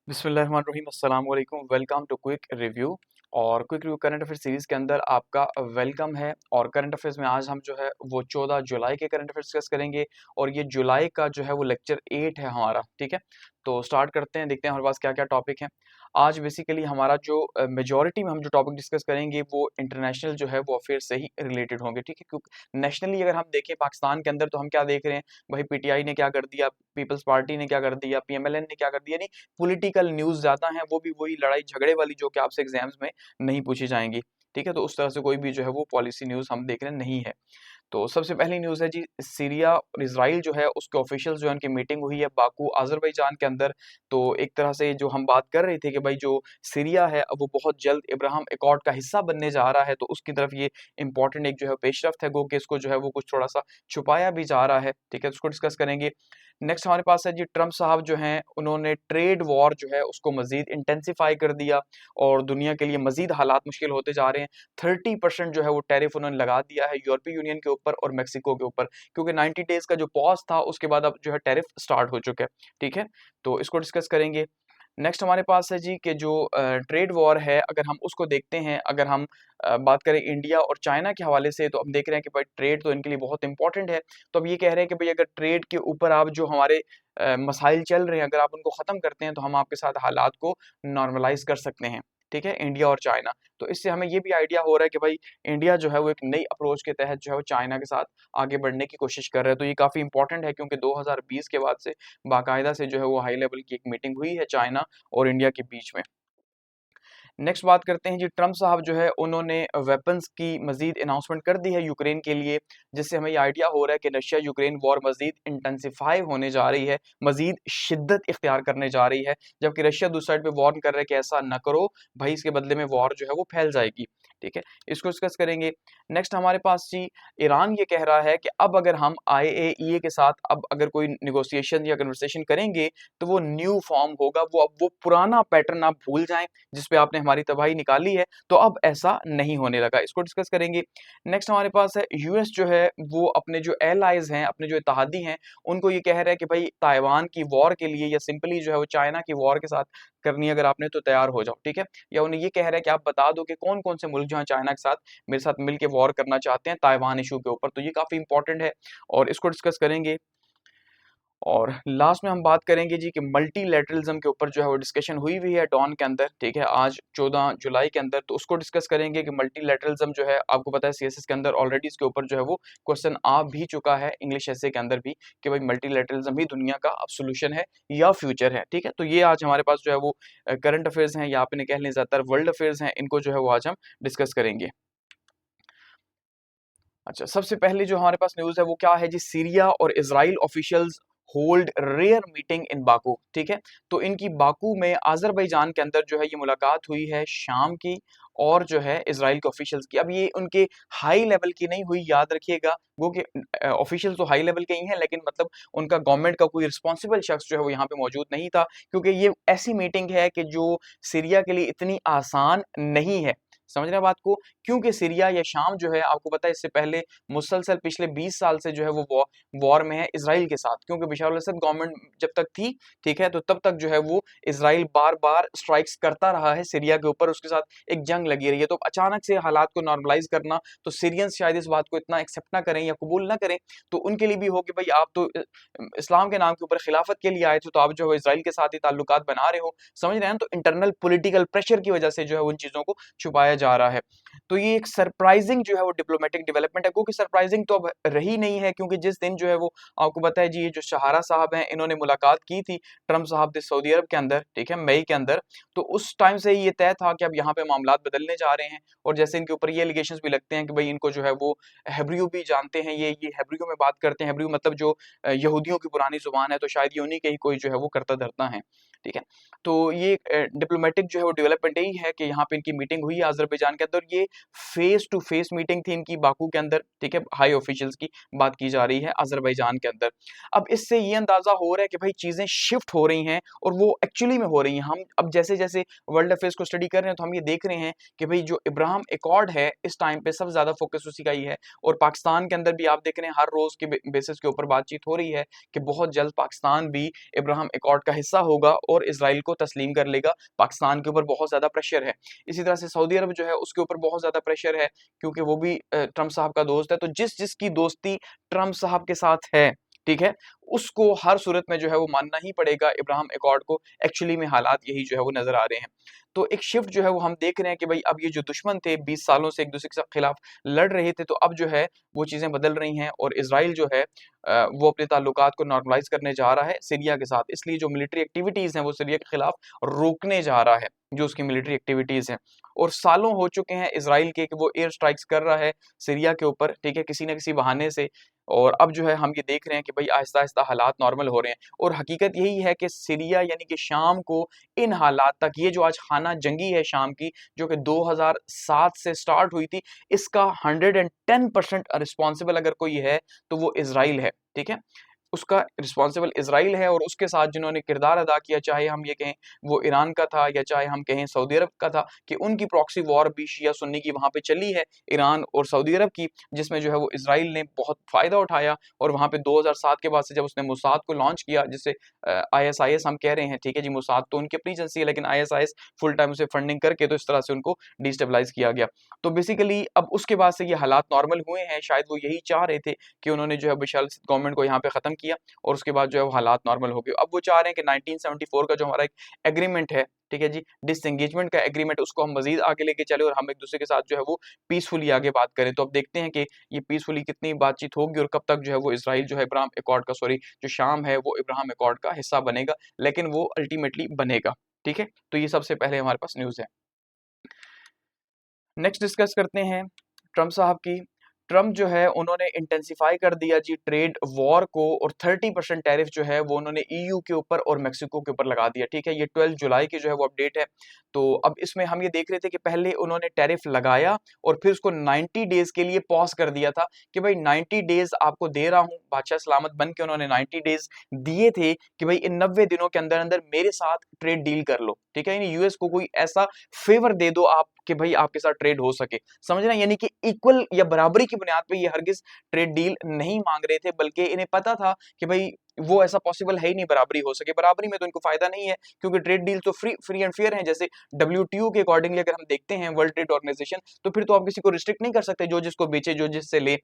बिस्मिल्लाहिर्रहमानिर्रहीम अस्सलाम वालेकुम। Welcome to quick review. और quick review current affair series के अंदर आपका वेलकम है। और करंट अफेयर्स में आज हम जो है वो 14 जुलाई के करंट अफेयर्स डिस्कस करेंगे। और ये जुलाई का जो है वो लेक्चर 8 है हमारा। ठीक है, तो स्टार्ट करते हैं, देखते हैं हमारे पास क्या क्या टॉपिक है। आज बेसिकली हमारा जो मेजोरिटी में हम जो टॉपिक डिस्कस करेंगे वो इंटरनेशनल जो है वो अफेयर से ही रिलेटेड होंगे। ठीक है, क्योंकि नेशनली अगर हम देखें पाकिस्तान के अंदर तो हम क्या देख रहे हैं, भाई पीटीआई ने क्या कर दिया, पीपल्स पार्टी ने क्या कर दिया, पीएमएलएन ने क्या कर दिया। पॉलिटिकल न्यूज़ ज़्यादा हैं, वो भी वही लड़ाई झगड़े वाली जो कि आपसे एग्जाम्स में नहीं पूछी जाएंगी। ठीक है, तो उस तरह से कोई भी जो है वो पॉलिसी न्यूज़ हम देख रहे नहीं है। तो सबसे पहली न्यूज़ है जी, सीरिया और इजराइल जो है उसके ऑफिशियल्स जो है उनकी मीटिंग हुई है बाकू अजरबैजान के अंदर। तो एक तरह से जो हम बात कर रहे थे कि भाई जो सीरिया है अब वो बहुत जल्द इब्राहिम अकॉर्ड का हिस्सा बनने जा रहा है, तो उसकी तरफ ये इंपॉर्टेंट एक जो है पेशरफ्त है, गो कि इसको जो है वो कुछ थोड़ा सा छुपाया भी जा रहा है। ठीक है, उसको डिस्कस करेंगे। नेक्स्ट हमारे पास है जी, ट्रम्प साहब जो हैं उन्होंने ट्रेड वॉर जो है उसको मजीद इंटेंसिफाई कर दिया और दुनिया के लिए मजीद हालात मुश्किल होते जा रहे हैं। 30% जो है वो टैरिफ उन्होंने लगा दिया है यूरोपीय यूनियन के ऊपर और मेक्सिको के ऊपर, क्योंकि 90 डेज का जो पॉज था उसके बाद अब जो है टैरिफ स्टार्ट हो चुका है। ठीक है, तो इसको डिस्कस करेंगे। नेक्स्ट हमारे पास है जी कि जो ट्रेड वॉर है अगर हम उसको देखते हैं, अगर हम बात करें इंडिया और चाइना के हवाले से, तो हम देख रहे हैं कि भाई ट्रेड तो इनके लिए बहुत इंपॉर्टेंट है। तो अब ये कह रहे हैं कि भाई अगर ट्रेड के ऊपर आप जो हमारे मसाइल चल रहे हैं अगर आप उनको ख़त्म करते हैं तो हम आपके साथ हालात को नॉर्मलाइज कर सकते हैं। ठीक है, इंडिया और चाइना। तो इससे हमें ये भी आइडिया हो रहा है कि भाई इंडिया जो है वो एक नई अप्रोच के तहत जो है वो चाइना के साथ आगे बढ़ने की कोशिश कर रहा है। तो ये काफ़ी इंपॉर्टेंट है क्योंकि 2020 के बाद से बाकायदा से जो है वो हाई लेवल की एक मीटिंग हुई है चाइना और इंडिया के बीच में। नेक्स्ट बात करते हैं जी, ट्रम्प साहब जो है उन्होंने वेपन्स की मजीद अनाउंसमेंट कर दी है यूक्रेन के लिए, जिससे हमें ये आइडिया हो रहा है कि रशिया यूक्रेन वॉर मजीद इंटेंसिफाई होने जा रही है, मजीद शिद्दत इख्तियार करने जा रही है। जबकि रशिया दूसरी साइड पे वार्न कर रहा है कि ऐसा न करो भाई, इसके बदले में वॉर जो है वो फैल जाएगी। ठीक है, इसको डिस्कस करेंगे। नेक्स्ट हमारे पास जी, ईरान ये कह रहा है कि अब अगर हम आईएईए के साथ अब अगर कोई निगोशिएशन या कन्वर्सेशन करेंगे तो वो न्यू फॉर्म होगा, वो अब वो पुराना पैटर्न आप भूल जाएं जिस पे आपने हमारी तबाही निकाली है, तो अब ऐसा नहीं होने लगा। इसको डिस्कस करेंगे। नेक्स्ट हमारे पास है यूएस जो है वो अपने जो एलाइज हैं, अपने जो इत्तेहादी हैं, उनको ये कह रहा है कि भाई ताइवान की वॉर के लिए या सिंपली जो है वो चाइना की वॉर के साथ करनी है अगर आपने तो तैयार हो जाओ। ठीक है, या उन्हें ये कह रहा है कि आप बता दो कि कौन कौन से मुल्क जो है चाइना के साथ मेरे साथ मिलकर वॉर करना चाहते हैं ताइवान इशू के ऊपर। तो ये काफी इंपॉर्टेंट है और इसको डिस्कस करेंगे। और लास्ट में हम बात करेंगे जी कि मल्टीलैटरलिज्म के ऊपर जो है वो डिस्कशन हुई हुई है डॉन के अंदर। ठीक है, आज 14 जुलाई के अंदर, तो उसको डिस्कस करेंगे कि मल्टीलैटरलिज्म जो है आपको पता है सीएसएस के अंदर ऑलरेडी इसके ऊपर जो है वो क्वेश्चन आ भी चुका है इंग्लिश एसे के अंदर भी, कि भाई मल्टीलैटरलिज्म ही दुनिया का अब सोल्यूशन है या फ्यूचर है। ठीक है, तो ये आज हमारे पास जो है वो करंट अफेयर्स हैं या आप इन्हें कह लें ज्यादातर वर्ल्ड अफेयर्स हैं, इनको जो है वो आज हम डिस्कस करेंगे। अच्छा, सबसे पहले जो हमारे पास न्यूज़ है वो क्या है जी, सीरिया और Israel officials hold rare meeting in Baku. ठीक है, तो इनकी बाकू में अजरबैजान के अंदर जो है ये मुलाकात हुई है शाम की, और जो है इजराइल के ऑफिशियल्स की। अब ये उनके हाई लेवल की नहीं हुई, याद रखिएगा, वो कि ऑफिशियल तो हाई लेवल के ही हैं लेकिन मतलब उनका गवर्नमेंट का कोई रिस्पॉन्सिबल शख्स जो है वो यहाँ पे मौजूद नहीं था, क्योंकि ये ऐसी मीटिंग है कि जो सीरिया के लिए इतनी आसान नहीं है। समझ रहे हैं बात को, क्योंकि सीरिया या शाम जो है आपको पता है इससे पहले मुसलसल पिछले 20 साल से जो है वो वॉर में है इसराइल के साथ, क्योंकि बशर अल असद गवर्नमेंट जब तक थी, ठीक है, तो तब तक जो है वो इसराइल बार बार स्ट्राइक्स करता रहा है सीरिया के ऊपर, उसके साथ एक जंग लगी रही है। तो अचानक से हालात को नॉर्मलाइज करना, तो सीरियंस शायद इस बात को इतना एक्सेप्ट ना करें या कबूल ना करें, तो उनके लिए भी हो कि भाई आप तो इस्लाम के नाम के ऊपर खिलाफत के लिए आए थे, तो आप जो है इसराइल के साथ ही ताल्लुकात बना रहे हो। समझ रहे हैं, तो इंटरनल पॉलिटिकल प्रेशर की वजह से जो है उन चीजों को छुपाया जा रहा है। तो ये एक सरप्राइजिंग जो है वो डिप्लोमेटिक डेवलपमेंट है, क्योंकि सरप्राइजिंग तो अब रही नहीं है, क्योंकि जिस दिन जो है वो आपको पता है जी, ये जो शहारा साहब हैं इन्होंने मुलाकात की थी ट्रम्प साहब से सऊदी अरब के अंदर, ठीक है, मई के अंदर, तो उस टाइम से ही ये तय था कि अब यहाँ पे मामलात बदलने जा रहे हैं। और जैसे इनके ऊपर ये एलिगेशंस भी लगते हैं कि भाई इनको जो है वो हेब्रियो भी जानते हैं, ये हेब्रियो में बात करते हैं, हेब्रियो मतलब जो यहूदियों की पुरानी जुबान है, तो शायद ये उन्हीं के ही कोई जो है वो करता धरता है। ठीक है, तो ये डिप्लोमेटिक जो है वो डेवलपमेंट यही है कि यहाँ पे इनकी मीटिंग हुई है अजरबैजान के अंदर। ये ये फेस टू फेस मीटिंग थी इनकी बाकू के अंदर, ठीक है, हाई ऑफिशियल्स की बात की जा रही है अजरबैजान के अंदर। अब इससे ये अंदाजा हो रहा है कि भाई चीजें शिफ्ट हो रही हैं और वो एक्चुअली में हो रही हैं। हम अब जैसे जैसे वर्ल्ड अफेयर्स को स्टडी कर रहे हैं तो हम ये देख रहे हैं कि भाई जो इब्राहिम एकॉर्ड है इस टाइम पे सबसे ज्यादा फोकस उसी का ही है, और पाकिस्तान के अंदर भी आप देख रहे हैं हर रोज के बेसिस के ऊपर बातचीत हो रही है कि बहुत जल्द पाकिस्तान भी इब्राहिम एकॉर्ड का हिस्सा होगा और इसराइल को तस्लीम कर लेगा। पाकिस्तान के ऊपर बहुत ज्यादा प्रेशर है। इसी तरह से सऊदी अरब जो है उसके ऊपर बहुत ज्यादा प्रेशर है, क्योंकि वो भी ट्रंप साहब का दोस्त है। तो जिस जिसकी दोस्ती ट्रंप साहब के साथ है, ठीक है, उसको हर सूरत में जो है वो मानना ही पड़ेगा इब्राहिम एकॉर्ड को। एक्चुअली में हालात यही जो है वो नजर आ रहे हैं। तो एक शिफ्ट जो है वो हम देख रहे हैं कि भाई अब ये जो दुश्मन थे 20 सालों से एक दूसरे के खिलाफ लड़ रहे थे, तो अब जो है वो चीजें बदल रही हैं और इसराइल जो है वो अपने ताल्लुकात को नॉर्मलाइज करने जा रहा है सीरिया के साथ। इसलिए जो मिलिट्री एक्टिविटीज हैं वो सीरिया के खिलाफ रोकने जा रहा है, जो उसकी मिलिट्री एक्टिविटीज हैं। और सालों हो चुके हैं इसराइल के कि वो एयर स्ट्राइक्स कर रहा है सीरिया के ऊपर, ठीक है, किसी न किसी बहाने से। और अब जो है हम ये देख रहे हैं कि भाई आहिस्ता आहिस्ता हालात नॉर्मल हो रहे हैं, और हकीकत यही है कि सीरिया यानी कि शाम को इन हालात तक, ये जो आज खाना जंगी है शाम की, जो कि 2007 से स्टार्ट हुई थी, इसका 110% रिस्पॉन्सिबल अगर कोई है तो वो इसराइल है, ठीक है। उसका रिस्पॉन्सिबल इसराइल है, और उसके साथ जिन्होंने किरदार अदा किया, चाहे हम ये कहें वो ईरान का था या चाहे हम कहें सऊदी अरब का था, कि उनकी प्रॉक्सी वॉर भी शिया सुन्नी की वहां पे चली है, ईरान और सऊदी अरब की, जिसमें जो है वो इसराइल ने बहुत फायदा उठाया। और वहां पे 2007 के बाद से जब उसने मुसाद को लॉन्च किया, जिससे ISIS हम कह रहे हैं, ठीक है जी, मुसाद तो उनकी अपनी एजेंसी है, लेकिन ISIS फुल टाइम उसे फंडिंग करके तो इस तरह से उनको डिस्टेबलाइज किया गया। तो बेसिकली अब उसके बाद से ये हालात नॉर्मल हुए हैं। शायद वो यही चाह रहे थे कि उन्होंने जो है बशर गवर्नमेंट को यहाँ पे खत्म किया और उसके बाद जो है वो हालात नॉर्मल हो गए। अब वो चाह रहे हैं कि 1974 का जो हमारा एक एग्रीमेंट है, ठीक है जी, डिसएंगेजमेंट का एग्रीमेंट, उसको हम मजीद आगे लेके चले और हम एक दूसरे के साथ जो है वो पीसफुली आगे बात करें। तो अब देखते हैं कि ये पीसफुली कितनी बातचीत होगी और कब तक जो है वो इसराइल जो है इब्राहिम एकॉर्ड का, सॉरी, जो शाम है वो इब्राहिम एकॉर्ड का हिस्सा बनेगा, लेकिन वो अल्टीमेटली बनेगा, ठीक है। तो ये सबसे पहले हमारे पास न्यूज़ है। नेक्स्ट डिस्कस करते हैं ट्रंप साहब की। ट्रंप जो है उन्होंने इंटेंसिफाई कर दिया जी ट्रेड वॉर को, और 30% टैरिफ जो है वो उन्होंने EU के ऊपर और मेक्सिको के ऊपर लगा दिया, ठीक है। ये 12 जुलाई की जो है वो अपडेट है। तो अब इसमें हम ये देख रहे थे कि पहले उन्होंने टैरिफ लगाया और फिर उसको 90 डेज के लिए पॉज कर दिया था कि भाई 90 डेज आपको दे रहा हूँ, बादशाह सलामत बन के उन्होंने 90 डेज दिए थे कि भाई इन 90 दिनों के अंदर अंदर मेरे साथ ट्रेड डील कर लो, ठीक है। यानी यूएस को कोई ऐसा फेवर दे दो आप कि भाई आपके साथ ट्रेड हो सके, समझ रहे हैं, यानी कि इक्वल या बराबरी की बुनियाद पे ये हरगिज ट्रेड डील नहीं मांग रहे थे, बल्कि इन्हें पता था कि भाई वो ऐसा पॉसिबल है ही नहीं बराबरी हो सके। बराबरी में तो इनको फायदा नहीं है, क्योंकि ट्रेड डील तो फ्री एंड फेयर है। जैसे WTO के अकॉर्डिंगली अगर हम देखते हैं, वर्ल्ड ट्रेड ऑर्गेनाइजेशन, तो फिर तो आप किसी को रिस्ट्रिक्ट नहीं कर सकते, जो जिसको बेचे जो जिससे ले,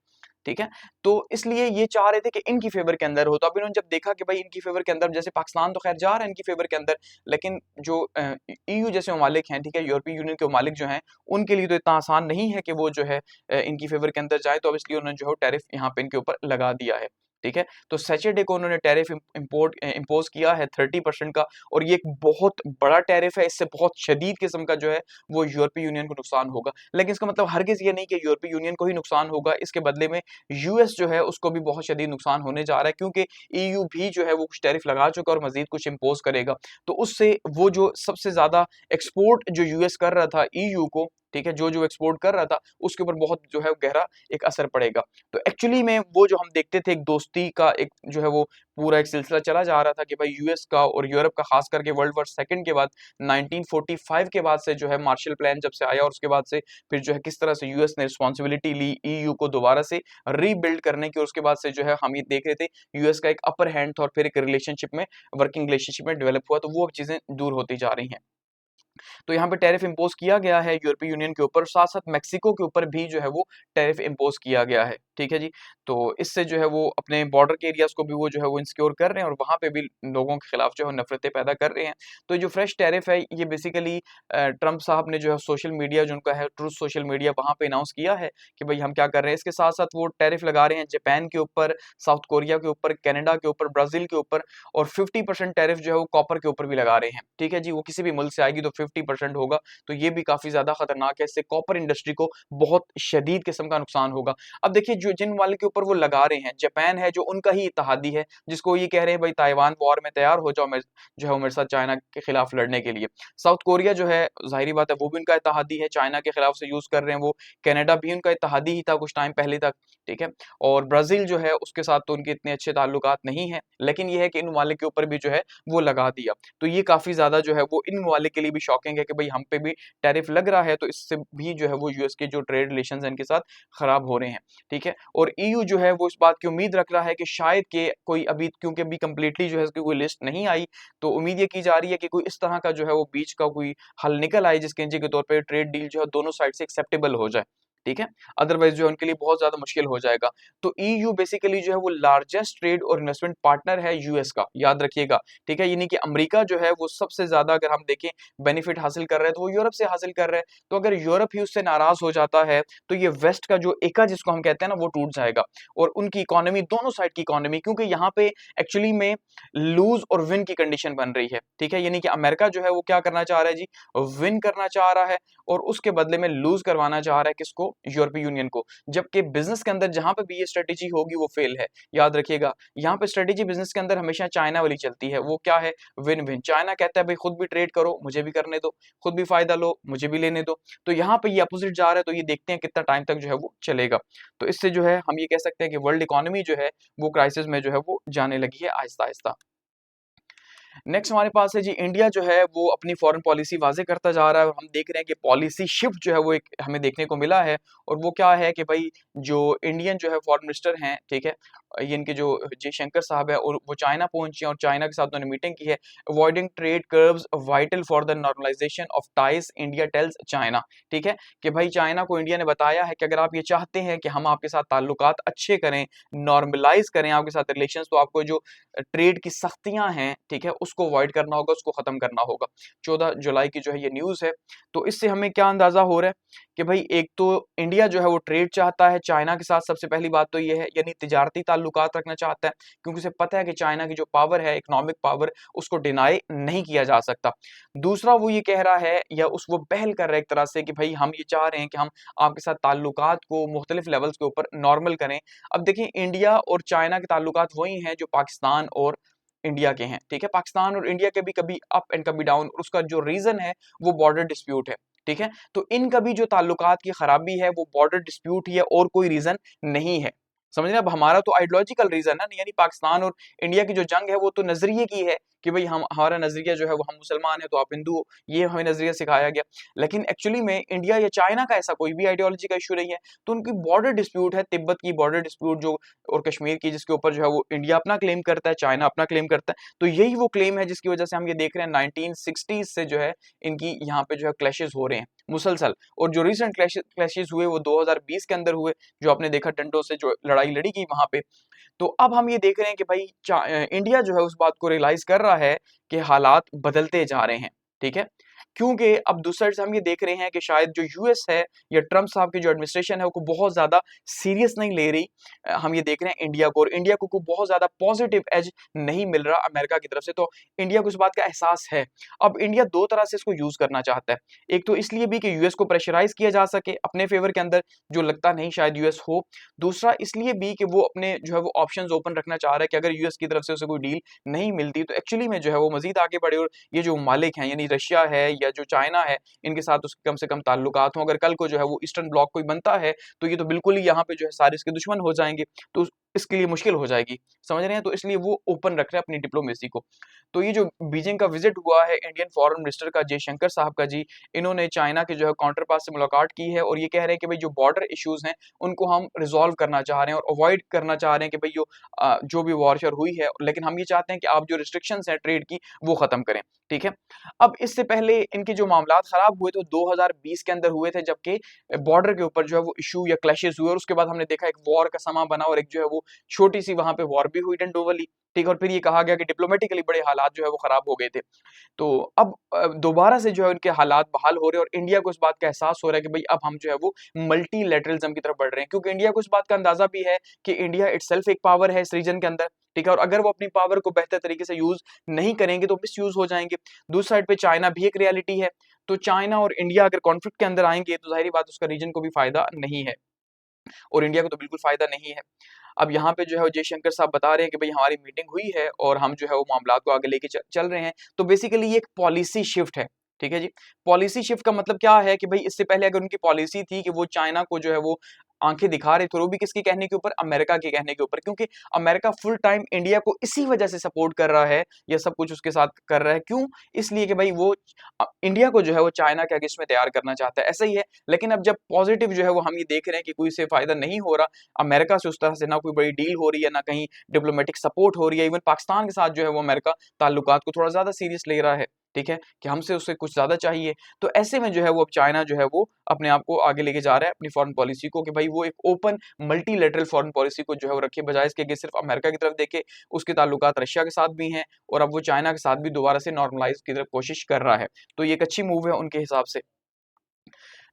ठीक है। तो इसलिए ये चाह रहे थे कि इनकी फेवर के अंदर हो। तो अब इन्होंने जब देखा कि भाई इनकी फेवर के अंदर, जैसे पाकिस्तान तो खैर जा रहा है इनकी फेवर के अंदर, लेकिन जो EU जैसे ममालिक हैं, ठीक है, यूरोपीय यूनियन के ममालिक जो हैं, उनके लिए तो इतना आसान नहीं है कि वो जो है इनकी फेवर के अंदर जाए। तो अब इसलिए उन्होंने जो है टैरिफ यहाँ पे इनके ऊपर लगा दिया है, ठीक है। तो सैटरडे को उन्होंने टैरिफ इम्पोज किया है 30% का, और ये एक बहुत बड़ा टैरिफ है। इससे बहुत शदीद किस्म का जो है वो यूरोपीय यूनियन को नुकसान होगा। लेकिन इसका मतलब हरगिज ये नहीं कि यूरोपीय यूनियन को ही नुकसान होगा, इसके बदले में US जो है उसको भी बहुत शदीद नुकसान होने जा रहा है, क्योंकि EU भी जो है वो कुछ टैरिफ लगा चुका है और मजीद कुछ इम्पोज करेगा। तो उससे वो जो सबसे ज्यादा एक्सपोर्ट जो US कर रहा था EU को, ठीक है, जो जो एक्सपोर्ट कर रहा था, उसके ऊपर बहुत जो है गहरा एक असर पड़ेगा। तो एक्चुअली में वो जो हम देखते थे एक दोस्ती का एक जो है वो पूरा एक सिलसिला चला जा रहा था कि भाई US का और यूरोप का, खास करके वर्ल्ड वॉर सेकंड के बाद 1945 के बाद से जो है मार्शल प्लान जब से आया, और उसके बाद से फिर जो है किस तरह से US ने रिस्पॉन्सिबिलिटी ली EU को दोबारा से रीबिल्ड करने की, और उसके बाद से जो है हम ये देख रहे थे US का एक अपर हैंड था और फिर एक रिलेशनशिप में, वर्किंग रिलेशनशिप में डेवलप हुआ। तो वो अब चीजें दूर होती जा रही हैं। तो यहाँ पे टैरिफ इम्पोज किया गया है यूरोपीय यूनियन के ऊपर, साथ साथ मेक्सिको के ऊपर भी जो है वो टैरिफ इम्पोज किया गया है, ठीक है जी। तो इससे जो है वो अपने बॉर्डर के एरियाज को भी वो जो है वो इंसिक्योर कर रहे हैं, और वहां पे भी लोगों के खिलाफ जो है नफरतें पैदा कर रहे हैं। तो जो फ्रेश टैरिफ है ये बेसिकली ट्रंप साहब ने जो है सोशल मीडिया, जो उनका है ट्रूथ सोशल मीडिया, वहां पे अनाउंस किया है कि भाई हम क्या कर रहे हैं। इसके साथ साथ वो टैरिफ लगा रहे हैं जापान के ऊपर, साउथ कोरिया के ऊपर, कनाडा के ऊपर, ब्राजील के ऊपर, और 50% टैरिफ जो है वो कॉपर के ऊपर भी लगा रहे हैं, ठीक है जी। वो किसी भी मुल्क से आएगी तो 50% होगा, तो ये भी काफी ज्यादा खतरनाक है। इससे कॉपर इंडस्ट्री को बहुत शदीद किस्म का नुकसान होगा। अब देखिए जो जिन वाले के ऊपर वो लगा रहे हैं, जापान है जो उनका ही इत्तेहादी है, जिसको ये कह रहे हैं भाई ताइवान वॉर में तैयार हो जाओ, जो है वो मेरे साथ चाइना के खिलाफ लड़ने के लिए। साउथ कोरिया जो है जाहिर बात है वो भी उनका इत्तेहादी है, चाइना के खिलाफ से यूज कर रहे हैं वो। कनाडा भी उनका इत्तेहादी ही था कुछ टाइम पहले तक, ठीक है। और ब्राजील जो है उसके साथ तो उनके इतने अच्छे ताल्लुकात नहीं है, लेकिन ये है कि इन ममालिक के ऊपर भी जो है वो लगा दिया। तो ये काफी ज्यादा जो है वो इन ममालिक के लिए भी शॉकिंग है कि भाई हम पे भी टैरिफ लग रहा है, तो इससे भी जो है वो यूएस के जो ट्रेड रिलेशन है इनके साथ खराब हो रहे हैं, ठीक है। और ईयू जो है वो इस बात की उम्मीद रख रहा है कि शायद के कोई अभी, क्योंकि अभी कंप्लीटली जो है इसकी कोई लिस्ट नहीं आई, तो उम्मीद ये की जा रही है कि कोई इस तरह का जो है वो बीच का कोई हल निकल आए जिसके के तौर पे ट्रेड डील जो है दोनों साइड से एक्सेप्टेबल हो जाए, ठीक है। अदरवाइज जो है उनके लिए बहुत ज्यादा मुश्किल हो जाएगा। तो ईयू बेसिकली जो है वो लार्जेस्ट ट्रेड और इन्वेस्टमेंट पार्टनर है यूएस का, याद रखिएगा, ठीक है। यानी कि अमेरिका जो है वो सबसे ज्यादा अगर हम देखें बेनिफिट हासिल कर रहा है तो वो यूरोप से हासिल कर रहा है। तो अगर यूरोप ही उससे नाराज हो जाता है तो ये वेस्ट का जो एका जिसको हम कहते हैं ना वो टूट जाएगा, और उनकी इकोनॉमी, दोनों साइड की इकोनॉमी, क्योंकि यहाँ पे एक्चुअली में लूज और विन की कंडीशन बन रही है, ठीक है। यानी कि अमेरिका जो है वो क्या करना चाह रहा है जी, विन करना चाह रहा है और उसके बदले में लूज करवाना चाह रहा है किसको, यूरोपीय यूनियन को। जबकि बिजनेस के अंदर जहां पे भी ये स्ट्रेटेजी होगी वो फेल है, याद रखिएगा। यहाँ पे स्ट्रेटेजी बिजनेस के अंदर हमेशा चाइना वाली चलती है, वो क्या है, विन विन। चाइना कहता है भाई खुद भी ट्रेड करो मुझे भी करने दो, खुद भी फायदा लो मुझे भी लेने दो। तो यहाँ पे ये अपोजिट जा रहा है, तो ये देखते हैं कितना टाइम तक जो है वो चलेगा। तो इससे जो है हम ये कह सकते हैं कि वर्ल्ड इकोनॉमी जो है वो क्राइसिस में जो है वो जाने लगी है आहिस्ता आहिस्ता। नेक्स्ट हमारे पास है जी, इंडिया जो है वो अपनी फॉरेन पॉलिसी वाजे करता जा रहा है, और हम देख रहे हैं कि पॉलिसी शिफ्ट जो है वो एक हमें देखने को मिला है। और वो क्या है कि भाई जो इंडियन जो है फॉरेन मिनिस्टर हैं, ठीक है, ये इनके जो जयशंकर साहब है, और वो चाइना पहुंचे हैं और चाइना के साथ उन्होंने मीटिंग की है। Avoiding trade curbs vital for the normalisation of ties, India tells China, ठीक है। कि भाई चाइना को इंडिया ने बताया है कि अगर आप ये चाहते हैं कि हम आपके साथ ताल्लुकात अच्छे करें, नॉर्मलाइज करें आपके साथ रिलेशन, तो आपको जो ट्रेड की सख्तियां हैं, ठीक है, उसको अवॉइड करना होगा, उसको खत्म करना होगा। 14 जुलाई की जो है ये न्यूज है। तो इससे हमें क्या अंदाजा हो रहा है कि भाई एक तो इंडिया जो है वो ट्रेड चाहता है चाइना के साथ, सबसे पहली बात तो ये है, यानी तिजारती ताल्लुकात रखना चाहता है, क्योंकि उसे पता है कि चाइना की जो पावर है, इकोनॉमिक पावर, उसको डिनाई नहीं किया जा सकता। दूसरा वो ये कह रहा है, या उस वो पहल कर रहा है एक तरह से कि भाई हम ये चाह रहे हैं कि हम आपके साथ ताल्लुकात को मुख्तलिफ लेवल्स के ऊपर नॉर्मल करें। अब देखिए इंडिया और चाइना के ताल्लुकात वही हैं जो पाकिस्तान और इंडिया के हैं, ठीक है। पाकिस्तान और इंडिया के भी कभी अप एंड कभी डाउन, और उसका जो रीजन है वो बॉर्डर डिस्प्यूट है, ठीक है। तो इनका भी जो ताल्लुकात की खराबी है वो बॉर्डर डिस्प्यूट ही है, और कोई रीजन नहीं है, समझ रहे हैं। अब हमारा तो आइडियोलॉजिकल रीजन है, यानी पाकिस्तान और इंडिया की जो जंग है वो तो नजरिए की है कि भाई हम, हमारा नजरिया जो है वो, हम मुसलमान है तो आप हिंदू हो, ये हमें नजरिया सिखाया गया। लेकिन एक्चुअली में इंडिया या चाइना का ऐसा कोई भी आइडियोलॉजी का इशू नहीं है। तो उनकी बॉर्डर डिस्प्यूट है, तिब्बत की बॉर्डर डिस्प्यूट जो, और कश्मीर की, जिसके ऊपर जो है वो इंडिया अपना क्लेम करता है, चाइना अपना क्लेम करता है। तो यही वो क्लेम है जिसकी वजह से हम ये देख रहे हैं 1960s से जो है इनकी यहाँ पे जो है क्लैशेस हो रहे हैं मुसलसल। और जो रिसेंट क्लैशेस हुए वो 2020 के अंदर हुए, जो आपने देखा डंडों से जो लड़ाई लड़ी गई वहां पे। तो अब हम ये देख रहे हैं कि भाई इंडिया जो है उस बात को रियलाइज कर रहा है कि हालात बदलते जा रहे हैं, ठीक है। क्योंकि अब दूसरी साइड से हम ये देख रहे हैं कि शायद जो यूएस है या ट्रम्प साहब की जो एडमिनिस्ट्रेशन है वो बहुत ज्यादा सीरियस नहीं ले रही। हम ये देख रहे हैं इंडिया को, और इंडिया को बहुत ज्यादा पॉजिटिव एज नहीं मिल रहा अमेरिका की तरफ से। तो इंडिया को इस बात का एहसास है। अब इंडिया दो तरह से इसको यूज करना चाहता है। एक तो इसलिए भी कि यूएस को प्रेशराइज किया जा सके अपने फेवर के अंदर, जो लगता नहीं शायद यूएस हो। दूसरा इसलिए भी कि वो अपने जो है वो ऑप्शंस ओपन रखना चाह रहा है कि अगर यूएस की तरफ से उसे कोई डील नहीं मिलती तो एक्चुअली में जो है वो मजीद आगे बढ़े, और ये जो मालिक हैं यानी रशिया है या जो चाइना है, इनके साथ उसके कम से कम ताल्लुकात हों। अगर कल को जो है वो ईस्टर्न ब्लॉक कोई बनता है तो ये तो बिल्कुल ही यहाँ पे जो है सारे इसके दुश्मन हो जाएंगे, तो इसके लिए मुश्किल हो जाएगी, समझ रहे हैं। तो इसलिए वो ओपन रख रहे हैं अपनी डिप्लोमेसी को। तो ये जो बीजिंग का विजिट हुआ है इंडियन फॉरेन मिनिस्टर का, जयशंकर साहब का जी, इन्होंने चाइना के जो है काउंटर पार्ट से मुलाकात की है, और ये कह रहे हैं कि भाई जो बॉर्डर इश्यूज हैं उनको हम रिजॉल्व करना चाह रहे हैं और अवॉइड करना चाह रहे हैं कि भाई जो भी वॉरशर हुई है, लेकिन हम ये चाहते हैं कि आप जो रिस्ट्रिक्शंस हैं ट्रेड की वो खत्म करें, ठीक है। अब इससे पहले इनके जो मामलात खराब हुए थे 2020 के अंदर हुए थे, जबकि बॉर्डर के ऊपर जो है वो इशू या क्लैशेस हुए, और उसके बाद हमने देखा एक वॉर का समा बना, और एक जो है वो छोटी सी वहां पे वॉर भी हुई डंडो वाली, ठीक है। और फिर ये कहा गया कि डिप्लोमेटिकली बड़े हालात जो है वो खराब हो गए थे। तो अब दोबारा से जो है उनके हालात बहाल हो रहे हैं, और इंडिया को इस बात का एहसास हो रहा है कि भाई अब हम जो है वो मल्टीलैटरलिज्म की तरफ बढ़ रहे हैं, क्योंकि इंडिया को इस बात का अंदाजा भी है कि इंडिया इटसेल्फ एक पावर है इस रीजन के अंदर, ठीक है। और अगर वो अपनी पावर को बेहतर तरीके से यूज नहीं करेंगे तो मिस यूज हो जाएंगे। दूसरी साइड पे चाइना भी एक रियलिटी है। तो चाइना और इंडिया अगर कॉन्फ्लिक्ट के अंदर आएंगे तो जाहिर बात उसका रीजन को भी फायदा नहीं है और इंडिया को तो बिल्कुल फायदा नहीं है। अब यहाँ पे जो है जयशंकर साहब बता रहे हैं कि भाई हमारी मीटिंग हुई है और हम जो है वो मामला को आगे लेके चल रहे हैं। तो बेसिकली ये एक पॉलिसी शिफ्ट है, ठीक है जी। पॉलिसी शिफ्ट का मतलब क्या है कि भाई इससे पहले अगर उनकी पॉलिसी थी कि वो चाइना को जो है वो आंखें दिखा रहे थे, वो भी किसके कहने के ऊपर, अमेरिका के कहने के ऊपर, क्योंकि अमेरिका फुल टाइम इंडिया को इसी वजह से सपोर्ट कर रहा है, या सब कुछ उसके साथ कर रहा है। क्यों? इसलिए कि भाई वो इंडिया को जो है वो चाइना के अगेंस्ट में तैयार करना चाहता है, ऐसा ही है। लेकिन अब जब पॉजिटिव जो है वो हम ये देख रहे हैं कि कोई से फायदा नहीं हो रहा, अमेरिका से उस तरह से ना कोई बड़ी डील हो रही है, ना कहीं डिप्लोमेटिक सपोर्ट हो रही है, इवन पाकिस्तान के साथ जो है वो अमेरिका ताल्लुकात को थोड़ा ज्यादा सीरियस ले रहा है, ठीक है, कि हमसे उससे कुछ ज्यादा चाहिए। तो ऐसे में जो है वो अब चाइना जो है वो अपने आप को आगे लेके जा रहा है अपनी फॉरेन पॉलिसी को, कि भाई वो एक ओपन मल्टीलेटरल फॉरेन पॉलिसी को जो है वो रखे, बजाय इसके कि सिर्फ अमेरिका की तरफ देखे। उसके ताल्लुकात रशिया के साथ भी हैं और अब वो चाइना के साथ भी दोबारा से नॉर्मलाइज की तरफ कोशिश कर रहा है। तो ये एक अच्छी मूव है उनके हिसाब से।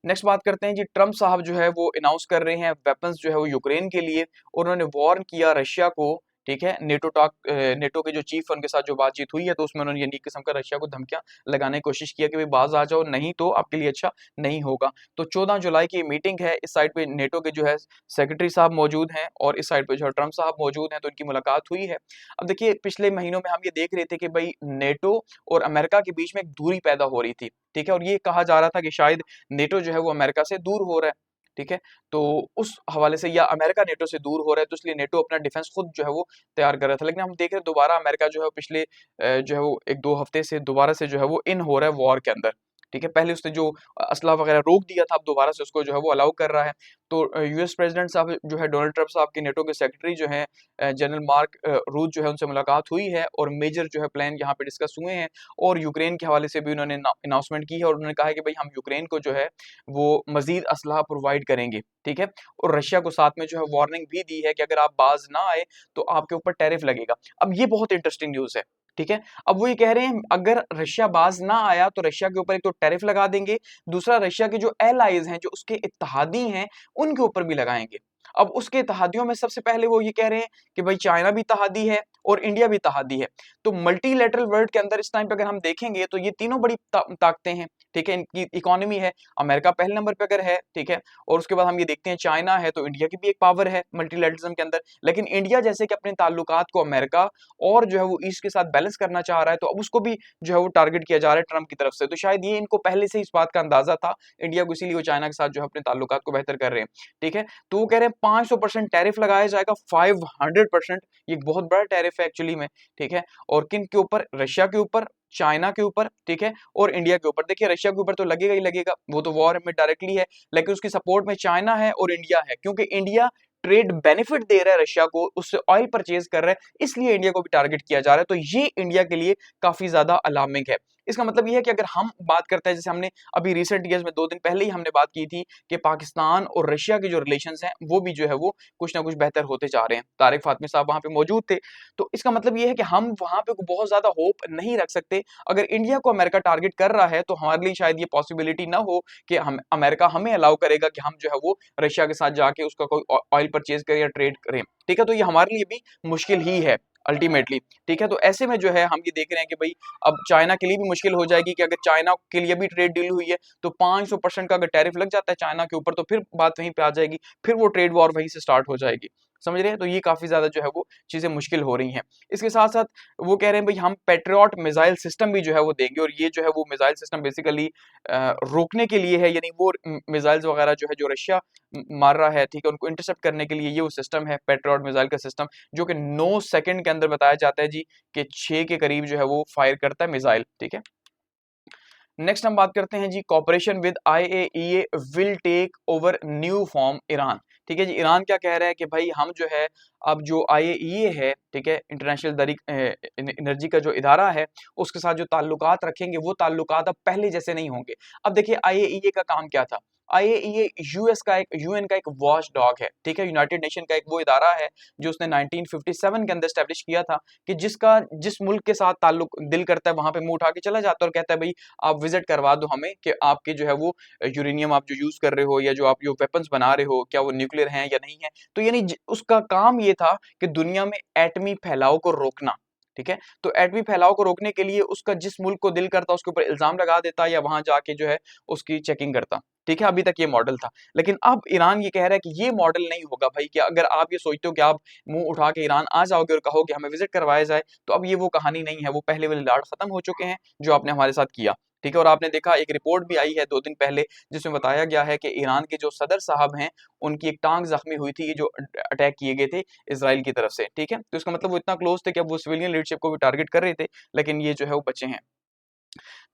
नेक्स्ट बात करते हैं जी, ट्रम्प साहब जो है वो अनाउंस कर रहे हैं वेपन्स जो है वो यूक्रेन के लिए, और उन्होंने वार्न किया रशिया को, ठीक है। नेटो के जो चीफ है उनके साथ जो बातचीत हुई है तो उसमें उन्होंने ये किस्म का रशिया को धमकियां लगाने की कोशिश किया कि भाई बाज आ जाओ, नहीं तो आपके लिए अच्छा नहीं होगा। तो 14 जुलाई की मीटिंग है, इस साइड पे नेटो के जो है सेक्रेटरी साहब मौजूद हैं और इस साइड पे जो है ट्रम्प साहब मौजूद हैं, तो इनकी मुलाकात हुई है। अब देखिए पिछले महीनों में हम ये देख रहे थे कि भाई नेटो और अमेरिका के बीच में एक दूरी पैदा हो रही थी, ठीक है, और ये कहा जा रहा था कि शायद नेटो जो है वो अमेरिका से दूर हो रहा है, ठीक है। तो उस हवाले से, या अमेरिका नेटो से दूर हो रहा है, तो इसलिए नेटो अपना डिफेंस खुद जो है वो तैयार कर रहा था। लेकिन हम देख रहे हैं दोबारा अमेरिका जो है पिछले जो है वो 1-2 हफ्ते से दोबारा से जो है वो इन हो रहा है वॉर के अंदर, ठीक है। पहले उसने जो असला वगैरह रोक दिया था, अब दोबारा से उसको जो है वो अलाउ कर रहा है। तो यूएस प्रेसिडेंट साहब जो है डोनाल्ड ट्रम्प साहब के नेटो के सेक्रेटरी जो है जनरल मार्क रूट जो है उनसे मुलाकात हुई है और मेजर जो है प्लान यहाँ पे डिस्कस हुए हैं, और यूक्रेन के हवाले से भी उन्होंने अनाउंसमेंट की है और उन्होंने कहा है कि भाई हम यूक्रेन को जो है वो मजीद असलाह प्रोवाइड करेंगे, ठीक है। और रशिया को साथ में जो है वार्निंग भी दी है कि अगर आप बाज ना आए तो आपके ऊपर टैरिफ लगेगा। अब ये बहुत इंटरेस्टिंग न्यूज़ है, ठीक है। अब वो ये कह रहे हैं अगर रशिया बाज ना आया तो रशिया के ऊपर एक तो टैरिफ लगा देंगे, दूसरा रशिया के जो एलाइज हैं, जो उसके इत्तेहादी हैं, उनके ऊपर भी लगाएंगे। अब उसके इत्तेहादियों में सबसे पहले वो ये कह रहे हैं कि भाई चाइना भी इत्तेहादी है और इंडिया भी इत्तेहादी है। तो मल्टीलैटरल वर्ल्ड के अंदर इस टाइम पे अगर हम देखेंगे तो ये तीनों बड़ी ताकतें हैं, ठीक है। इनकी इकोनॉमी है, अमेरिका पहले नंबर पे अगर है, ठीक है, और उसके बाद हम ये देखते हैं चाइना है, तो इंडिया की भी एक पावर है मल्टीलैटरलिज्म के अंदर। लेकिन इंडिया जैसे कि अपने ताल्लुकात को अमेरिका और जो है वो ईस्ट के साथ बैलेंस करना चाह रहा है, तो अब उसको भी जो है वो टारगेट किया जा रहा है ट्रम्प की तरफ से। तो शायद ये इनको पहले से इस बात का अंदाजा था इंडिया को, इसीलिए वो चाइना के साथ जो है अपने ताल्लुकात को बेहतर कर रहे हैं, ठीक है। तो वो कह रहे हैं 500% टैरिफ लगाया जाएगा, 500%। ये एक बहुत बड़ा टैरिफ है एक्चुअली में, ठीक है। और किन के ऊपर? रशिया के ऊपर, चाइना के ऊपर, ठीक है, और इंडिया के ऊपर। देखिए रशिया के ऊपर तो लगेगा ही लगेगा, वो तो वॉर में डायरेक्टली है, लेकिन उसकी सपोर्ट में चाइना है और इंडिया है, क्योंकि इंडिया ट्रेड बेनिफिट दे रहा है रशिया को, उससे ऑयल परचेज कर रहा है, इसलिए इंडिया को भी टारगेट किया जा रहा है। तो ये इंडिया के लिए काफी ज्यादा अलार्मिंग है। इसका मतलब ये है कि अगर हम बात करते हैं, जैसे हमने अभी रिसेंट ईयर्स में 2 दिन पहले ही हमने बात की थी कि पाकिस्तान और रशिया के जो रिलेशंस हैं वो भी जो है वो कुछ ना कुछ बेहतर होते जा रहे हैं। तारिक फातमी साहब वहां पे मौजूद थे, तो इसका मतलब ये है कि हम वहां पे बहुत ज्यादा होप नहीं रख सकते। अगर इंडिया को अमेरिका टारगेट कर रहा है तो हमारे लिए शायद ये पॉसिबिलिटी ना हो कि हम अमेरिका हमें अलाउ करेगा कि हम जो है वो रशिया के साथ जाके उसका कोई ऑयल परचेज करें या ट्रेड करें, ठीक है। तो ये हमारे लिए भी मुश्किल ही है अल्टीमेटली, ठीक है। तो ऐसे में जो है हम ये देख रहे हैं कि भाई अब चाइना के लिए भी मुश्किल हो जाएगी कि अगर चाइना के लिए भी ट्रेड डील हुई है तो 500% का अगर टैरिफ लग जाता है चाइना के ऊपर, तो फिर बात वहीं पे आ जाएगी, फिर वो ट्रेड वॉर वहीं से स्टार्ट हो जाएगी, समझ रहे हैं। तो ये काफी ज्यादा जो है वो चीजें मुश्किल हो रही हैं। इसके साथ साथ वो कह रहे हैं भाई हम पेट्रियट मिसाइल सिस्टम भी जो है वो देंगे, और ये जो है वो मिसाइल सिस्टम बेसिकली रोकने के लिए है, यानी वो मिसाइल्स वगैरह जो है जो रशिया मार रहा है, ठीक है, उनको इंटरसेप्ट करने के लिए ये वो सिस्टम है, पेट्रियट मिसाइल का सिस्टम, जो कि 9 सेकंड के अंदर बताया जाता है जी कि 6 के करीब जो है वो फायर करता है मिसाइल, ठीक है। नेक्स्ट हम बात करते हैं जी, cooperation with IAEA will take over new form Iran, ठीक है जी। ईरान क्या कह रहा है कि भाई हम जो है अब जो IAEA है, ठीक है, इंटरनेशनल एनर्जी का जो इदारा है, उसके साथ जो ताल्लुकात रखेंगे वो ताल्लुकात अब पहले जैसे नहीं होंगे। अब देखिए IAEA का काम क्या था? IAEA यूएन का एक वॉच डॉग है, ठीक है, यूनाइटेड नेशन का एक वो इदारा है जो उसने 1957 के अंदर स्टैब्लिश किया था, कि जिसका जिस मुल्क के साथ ताल्लुक दिल करता है वहां पे मुंह उठा के चला जाता है और कहता है भाई आप विजिट करवा दो हमें कि आपके जो है वो यूरेनियम आप जो यूज कर रहे हो या जो आप जो वेपन्स बना रहे हो क्या वो न्यूक्लियर हैं या नहीं है। तो यानी उसका काम ये था कि दुनिया में एटमी फैलाव को रोकना, ठीक है। तो एटमी फैलाव को रोकने के लिए उसका जिस मुल्क को दिल करता उसके ऊपर इल्जाम लगा देता या वहां जाके जो है उसकी चेकिंग करता। ठीक है, अभी तक ये मॉडल था, लेकिन अब ईरान ये कह रहा है कि ये मॉडल नहीं होगा भाई, कि अगर आप ये सोचते हो कि आप मुंह उठा के ईरान आ जाओगे और कहोगे हमें विजिट करवाया जाए, तो अब ये वो कहानी नहीं है, वो पहले वाले लाड खत्म हो चुके हैं जो आपने हमारे साथ किया। ठीक है, और आपने देखा एक रिपोर्ट भी आई है 2 दिन पहले जिसमें बताया गया है कि ईरान के जो सदर साहब हैं उनकी एक टांग जख्मी हुई थी, ये जो अटैक किए गए थे इसराइल की तरफ से। ठीक है, तो इसका मतलब वो इतना क्लोज थे कि अब वो सिविलियन लीडरशिप को भी टारगेट कर रहे थे, लेकिन ये जो है वो बचे हैं।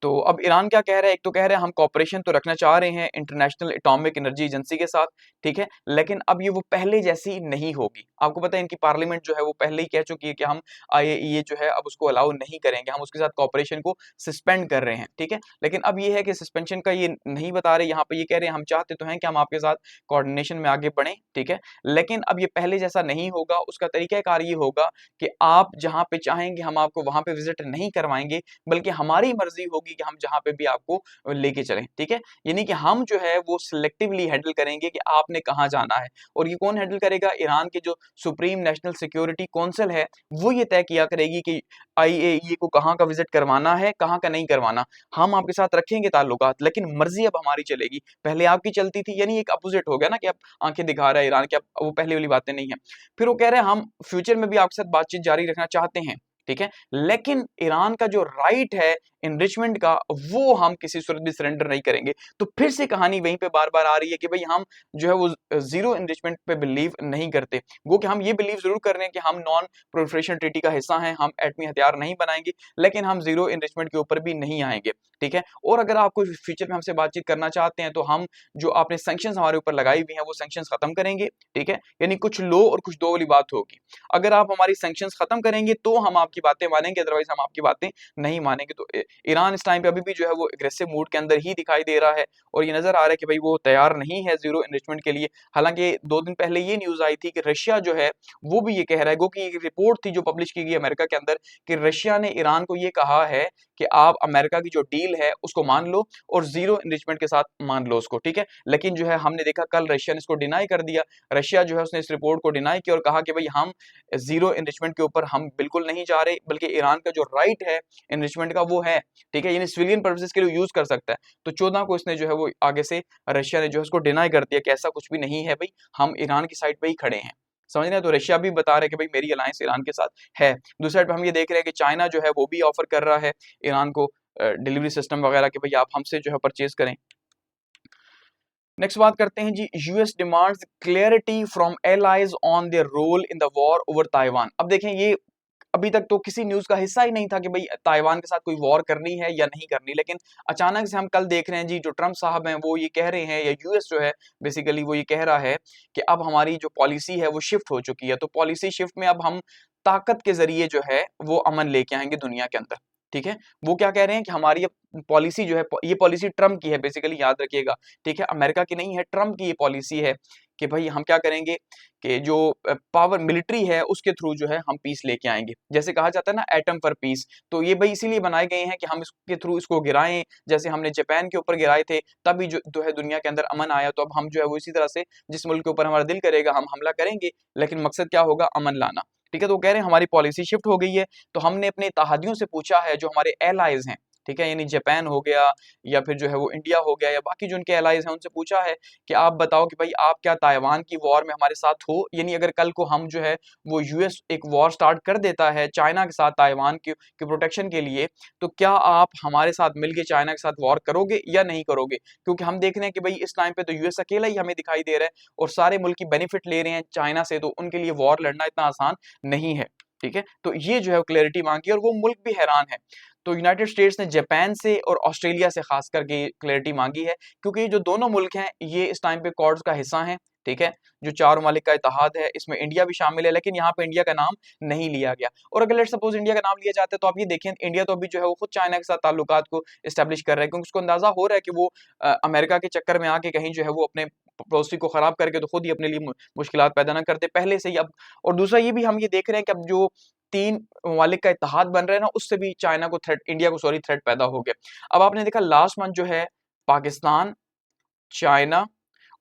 तो अब ईरान क्या कह रहा है, एक तो कह रहे हैं हम कॉपरेशन तो रखना चाह रहे हैं इंटरनेशनल एटॉमिक एनर्जी एजेंसी के साथ, ठीक है, लेकिन अब ये वो पहले जैसी नहीं होगी। आपको पता है इनकी पार्लियामेंट जो है वो पहले ही कह चुकी है कि हम आईएईए जो है अब उसको अलाउ नहीं करेंगे, हम उसके साथ कॉपरेशन को सस्पेंड कर रहे हैं। ठीक है, लेकिन अब ये है कि सस्पेंशन का ये नहीं बता रहे, यहाँ पे ये कह रहे हैं हम चाहते तो हैं कि हम आपके साथ कोऑर्डिनेशन में आगे बढ़ें, ठीक है, लेकिन अब ये पहले जैसा नहीं होगा। उसका तरीकाकार ये होगा कि आप जहाँ पे चाहेंगे हम आपको वहां पे विजिट नहीं करवाएंगे, बल्कि हमारी मर्जी होगी कि हम जहाँ पे भी आपको लेके चलें। ठीक है, यानी कि हम जो है वो सिलेक्टिवली हैंडल करेंगे कि आपने कहाँ जाना है। और ये कौन हैंडल करेगा? ईरान की जो सुप्रीम नेशनल सिक्योरिटी काउंसिल है वो ये तय किया करेगी कि आईएईए को कहाँ का विजिट करवाना है, कहाँ का नहीं करवाना। हम आपके साथ रखेंगे ताल्लुकात, लेकिन मर्जी अब हमारी चलेगी। पहले आपकी चलती थी, यानी एक अपोजिट हो गया ना कि अब आंखें दिखा रहा है ईरान की, अब वो पहले वाली बातें नहीं है। फिर वो कह रहे हैं हम फ्यूचर में भी आपके साथ बातचीत जारी रखना चाहते हैं, ठीक है, लेकिन ईरान का जो राइट है एनरिचमेंट का वो हम किसी सूरत भी सरेंडर नहीं करेंगे। तो फिर से कहानी वहीं पे बार-बार आ रही है कि भाई हम जो है वो जीरो एनरिचमेंट पे बिलीव नहीं करते। वो कि हम ये बिलीव जरूर कर रहे हैं कि हम नॉन प्रोलिफरेशन ट्रीटी का हिस्सा हैं, हम एटमी हथियार नहीं बनाएंगे, लेकिन हम जीरो एनरिचमेंट के ऊपर भी नहीं आएंगे। ठीक है, और अगर आप कोई फ्यूचर में हमसे बातचीत करना चाहते हैं तो हम जो आपने सैंक्शंस हमारे ऊपर लगाई हुई हैं वो सैंक्शंस खत्म करेंगे। ठीक है, यानी कुछ लो और कुछ दो वाली बात होगी। अगर आप हमारी सैंक्शंस खत्म करेंगे तो हम आपकी बातें मानेंगे, अदरवाइज हम आपकी बातें नहीं मानेंगे। तो ईरान इस टाइम पे अभी भी जो है वो एग्रेसिव मूड के अंदर ही दिखाई दे रहा है और ये नजर आ रहा है कि भाई वो तैयार नहीं है जीरो एनरिचमेंट के लिए। हालांकि 2 दिन पहले ये न्यूज आई थी कि रशिया जो है वो भी ये कह रहा है, कि एक रिपोर्ट थी जो पब्लिश की गई अमेरिका के अंदर, कि रशिया ने ईरान को ये कहा है कि आप अमेरिका की जो डील है उसको मान लो और जीरो एनरिचमेंट के साथ मान लो उसको। ठीक है, लेकिन जो है हमने देखा कल रशिया ने इसको डिनाई कर दिया। रशिया जो है उसने इस रिपोर्ट को डिनाई किया और कहा कि भाई हम जीरो एनरिचमेंट के ऊपर हम बिल्कुल नहीं जा रहे, बल्कि ईरान का जो राइट है एनरिचमेंट का वो है। ठीक है, यानी सिविलियन पर्पसेस के लिए यूज कर सकता है। तो 14 को इसने जो है वो आगे से रशिया ने जो है उसको डिनाई कर दिया कि ऐसा कुछ भी नहीं है भाई, हम ईरान की साइड पे ही खड़े हैं। समझ रहे हैं? तो रशिया भी बता रहा है कि भाई मेरी अलायंस ईरान के साथ है। दूसरी साइड पे हम ये देख रहे हैं कि चाइना जो है वो भी ऑफर कर रहा है ईरान को डिलीवरी सिस्टम वगैरह कि भाई आप हमसे जो है परचेज करें। नेक्स्ट बात करते हैं जी, US demands clarity from allies on their role in the war over Taiwan. अब देखें ये अभी तक तो किसी न्यूज का हिस्सा ही नहीं था कि भाई ताइवान के साथ कोई वॉर करनी है या नहीं करनी, लेकिन अचानक से हम कल देख रहे हैं जी जो ट्रम्प साहब हैं वो ये कह रहे हैं, या यूएस जो है बेसिकली वो ये कह रहा है कि अब हमारी जो पॉलिसी है वो शिफ्ट हो चुकी है। तो पॉलिसी शिफ्ट में अब हम ताकत के जरिए जो है वो अमन लेके आएंगे दुनिया के अंदर। ठीक है, वो क्या कह रहे हैं कि हमारी पॉलिसी जो है, ये पॉलिसी ट्रम्प की है बेसिकली, याद रखिएगा। ठीक है, अमेरिका की नहीं है, ट्रम्प की ये पॉलिसी है कि भाई हम क्या करेंगे कि जो पावर मिलिट्री है उसके थ्रू जो है हम पीस लेके आएंगे। जैसे कहा जाता है ना एटम फॉर पीस, तो ये भाई इसीलिए बनाए गए हैं कि हम इसके थ्रू इसको गिराएं। जैसे हमने जापान के ऊपर गिराए थे तभी जो है दुनिया के अंदर अमन आया, तो अब हम जो है वो इसी तरह से जिस मुल्क के ऊपर हमारा दिल करेगा हम हमला करेंगे, लेकिन मकसद क्या होगा? अमन लाना। ठीक है, तो वो कह रहे हैं हमारी पॉलिसी शिफ्ट हो गई है। तो हमने अपने इत्तेहादियों से पूछा है जो हमारे एलाइज हैं, ठीक है, यानी जापान हो गया या फिर जो है वो इंडिया हो गया या बाकी जो उनके एलाइज हैं, उनसे पूछा है कि आप बताओ कि भाई आप क्या ताइवान की वॉर में हमारे साथ हो? यानी अगर कल को हम जो है वो यूएस एक वॉर स्टार्ट कर देता है चाइना के साथ ताइवान की प्रोटेक्शन के लिए, तो क्या आप हमारे साथ मिलकर चाइना के साथ वॉर करोगे या नहीं करोगे? क्योंकि हम देख रहे हैं कि भाई इस टाइम पे तो यूएस अकेला ही हमें दिखाई दे रहा है और सारे मुल्क की बेनिफिट ले रहे हैं चाइना से, तो उनके लिए वॉर लड़ना इतना आसान नहीं है। ठीक है, तो ये जो है क्लैरिटी मांगी और वो मुल्क भी हैरान है। तो यूनाइटेड स्टेट्स ने जापान से और ऑस्ट्रेलिया से खास करके क्लैरिटी मांगी है, क्योंकि जो दोनों मुल्क हैं ये इस टाइम पे क्वाड्स का हिस्सा हैं। ठीक है, जो 4 ममालिक का इत्तेहाद है इसमें इंडिया भी शामिल है, लेकिन यहाँ पे इंडिया का नाम नहीं लिया गया। और अगर लेट्स सपोज इंडिया का नाम लिया जाता है तो आप ये देखें इंडिया तो अभी जो है वो खुद चाइना के साथ ताल्लुकात को एस्टेब्लिश कर रहा है, क्योंकि उसको अंदाजा हो रहा है कि वो अमेरिका के चक्कर में आके कहीं जो है वो अपने पड़ोसी को खराब करके तो खुद ही अपने लिए मुश्किलात पैदा ना करते पहले से ही। अब और दूसरा ये भी हम ये देख रहे हैं कि अब जो 3 ममालिक का इत्तेहाद बन रहा है ना, उससे भी चाइना को थ्रेट, इंडिया को सॉरी थ्रेट पैदा हो गया। अब आपने देखा लास्ट मंथ जो है पाकिस्तान, चाइना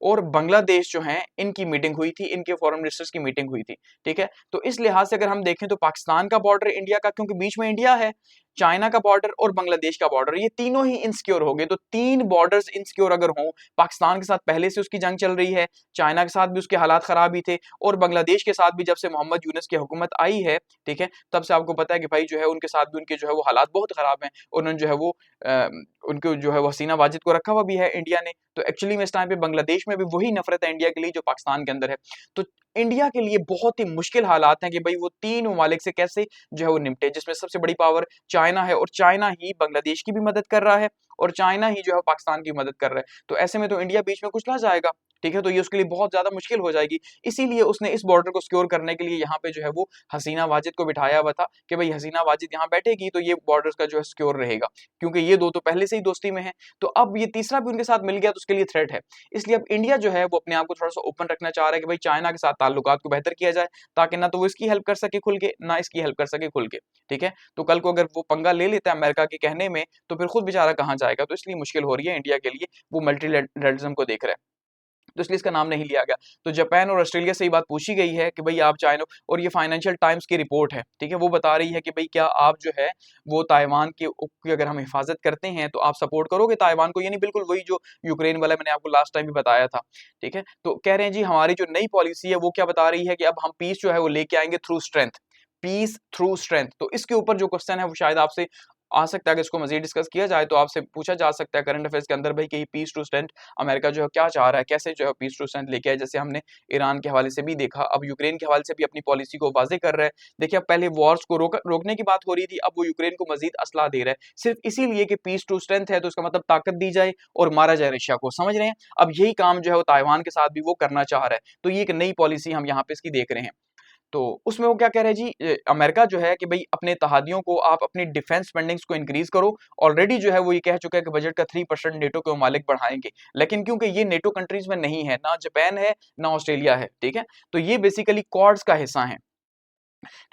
और बांग्लादेश जो है इनकी मीटिंग हुई थी, इनके फॉरेन मिनिस्टर्स की मीटिंग हुई थी। ठीक है, तो इस लिहाज से अगर हम देखें तो पाकिस्तान का बॉर्डर इंडिया का, क्योंकि बीच में इंडिया है, चाइना का बॉर्डर और बांग्लादेश का बॉर्डर, ये तीनों ही इनसिक्योर हो गए। तो तीन बॉर्डर्स इनसिक्योर अगर हों, पाकिस्तान के साथ पहले से उसकी जंग चल रही है, चाइना के साथ भी उसके हालात खराब ही थे, और बांग्लादेश के साथ भी जब से मोहम्मद यूनुस की हुकूमत आई है, ठीक है, तब से आपको पता है कि भाई जो है उनके साथ भी उनके जो है वो हालात बहुत खराब हैं। उन्होंने जो है वो उनको जो है वो हसीना वाजिद को रखा हुआ भी है इंडिया ने। तो एक्चुअली में इस टाइम पे बांग्लादेश में भी वही नफरत है इंडिया के लिए जो पाकिस्तान के अंदर है। तो इंडिया के लिए बहुत ही मुश्किल हालात हैं कि भाई वो तीन ममालिक से कैसे जो है वो निपटे, जिसमें सबसे बड़ी पावर चाइना है, और चाइना ही बांग्लादेश की भी मदद कर रहा है, और चाइना ही जो है पाकिस्तान की मदद कर रहा है। तो ऐसे में तो इंडिया बीच में कुचला जाएगा। ठीक है, तो ये उसके लिए बहुत ज्यादा मुश्किल हो जाएगी। इसीलिए उसने इस बॉर्डर को सिक्योर करने के लिए यहाँ पे जो है वो हसीना वाजिद को बिठाया हुआ था कि भाई हसीना वाजिद यहाँ बैठेगी तो ये बॉर्डर का जो है सिक्योर रहेगा, क्योंकि ये दो तो पहले से ही दोस्ती में है। तो अब ये तीसरा भी उनके साथ मिल गया तो उसके लिए थ्रेट है। इसलिए अब इंडिया जो है वो अपने आप को थोड़ा सा ओपन रखना चाह रहा है कि भाई चाइना के साथ ताल्लुकात को बेहतर किया जाए, ताकि ना तो वो इसकी हेल्प कर सके खुल के, ना इसकी हेल्प कर सके खुल के। ठीक है, तो कल को अगर वो पंगा ले लेता है अमेरिका के कहने में, तो फिर खुद बेचारा कहाँ जाएगा। तो इसलिए मुश्किल हो रही है इंडिया के लिए, वो मल्टीलैटरलिज्म को देख रहा है, तो इसलिए इसका नाम नहीं लिया गया। तो जापान और ऑस्ट्रेलिया से ये बात पूछी गई है कि भाई आप चाइना, और ये फाइनेंशियल टाइम्स की रिपोर्ट है, ठीक है, वो बता रही है कि भाई क्या आप जो है वो ताइवान की अगर हम हिफाजत करते हैं तो आप सपोर्ट करोगे ताइवान को, यानी बिल्कुल वही जो यूक्रेन वाला मैंने आपको लास्ट टाइम भी बताया था। ठीक है, तो कह रहे हैं जी हमारी जो नई पॉलिसी है वो क्या बता रही है कि अब हम पीस जो है वो लेके आएंगे through strength, peace through strength. तो इसके ऊपर जो क्वेश्चन है वो शायद आपसे आ सकता है कि इसको मजीद डिस्कस किया जाए, तो आपसे पूछा जा सकता है करंट अफेयर्स के अंदर भाई कि पीस टू स्ट्रेंथ अमेरिका जो है क्या चाह रहा है, कैसे जो है पीस टू स्ट्रेंथ लेके आए। जैसे हमने ईरान के हवाले से भी देखा, अब यूक्रेन के हवाले से भी अपनी पॉलिसी को वाजे कर रहा है। देखिए अब पहले वॉर्स को रोकने की बात हो रही थी, अब वो यूक्रेन को मजीद असला दे रहा है, सिर्फ इसीलिए कि पीस टू स्ट्रेंथ है, तो इसका मतलब ताकत दी जाए और मारा जाए रशिया को, समझ रहे हैं। अब यही काम जो है वो ताइवान के साथ भी वो करना चाह रहा है। तो ये एक नई पॉलिसी हम यहाँ पे इसकी देख रहे हैं। तो उसमें वो क्या कह रहे हैं जी, अमेरिका जो है कि भाई अपने तहादियों को आप अपनी डिफेंस स्पेंडिंग्स को इंक्रीज करो। ऑलरेडी जो है वो ये कह चुका है कि बजट का 3% नेटो के ममालिक बढ़ाएंगे, लेकिन क्योंकि ये नेटो कंट्रीज में नहीं है, ना जापान है ना ऑस्ट्रेलिया है, ठीक है, तो ये बेसिकली क्वाड्स का हिस्सा है।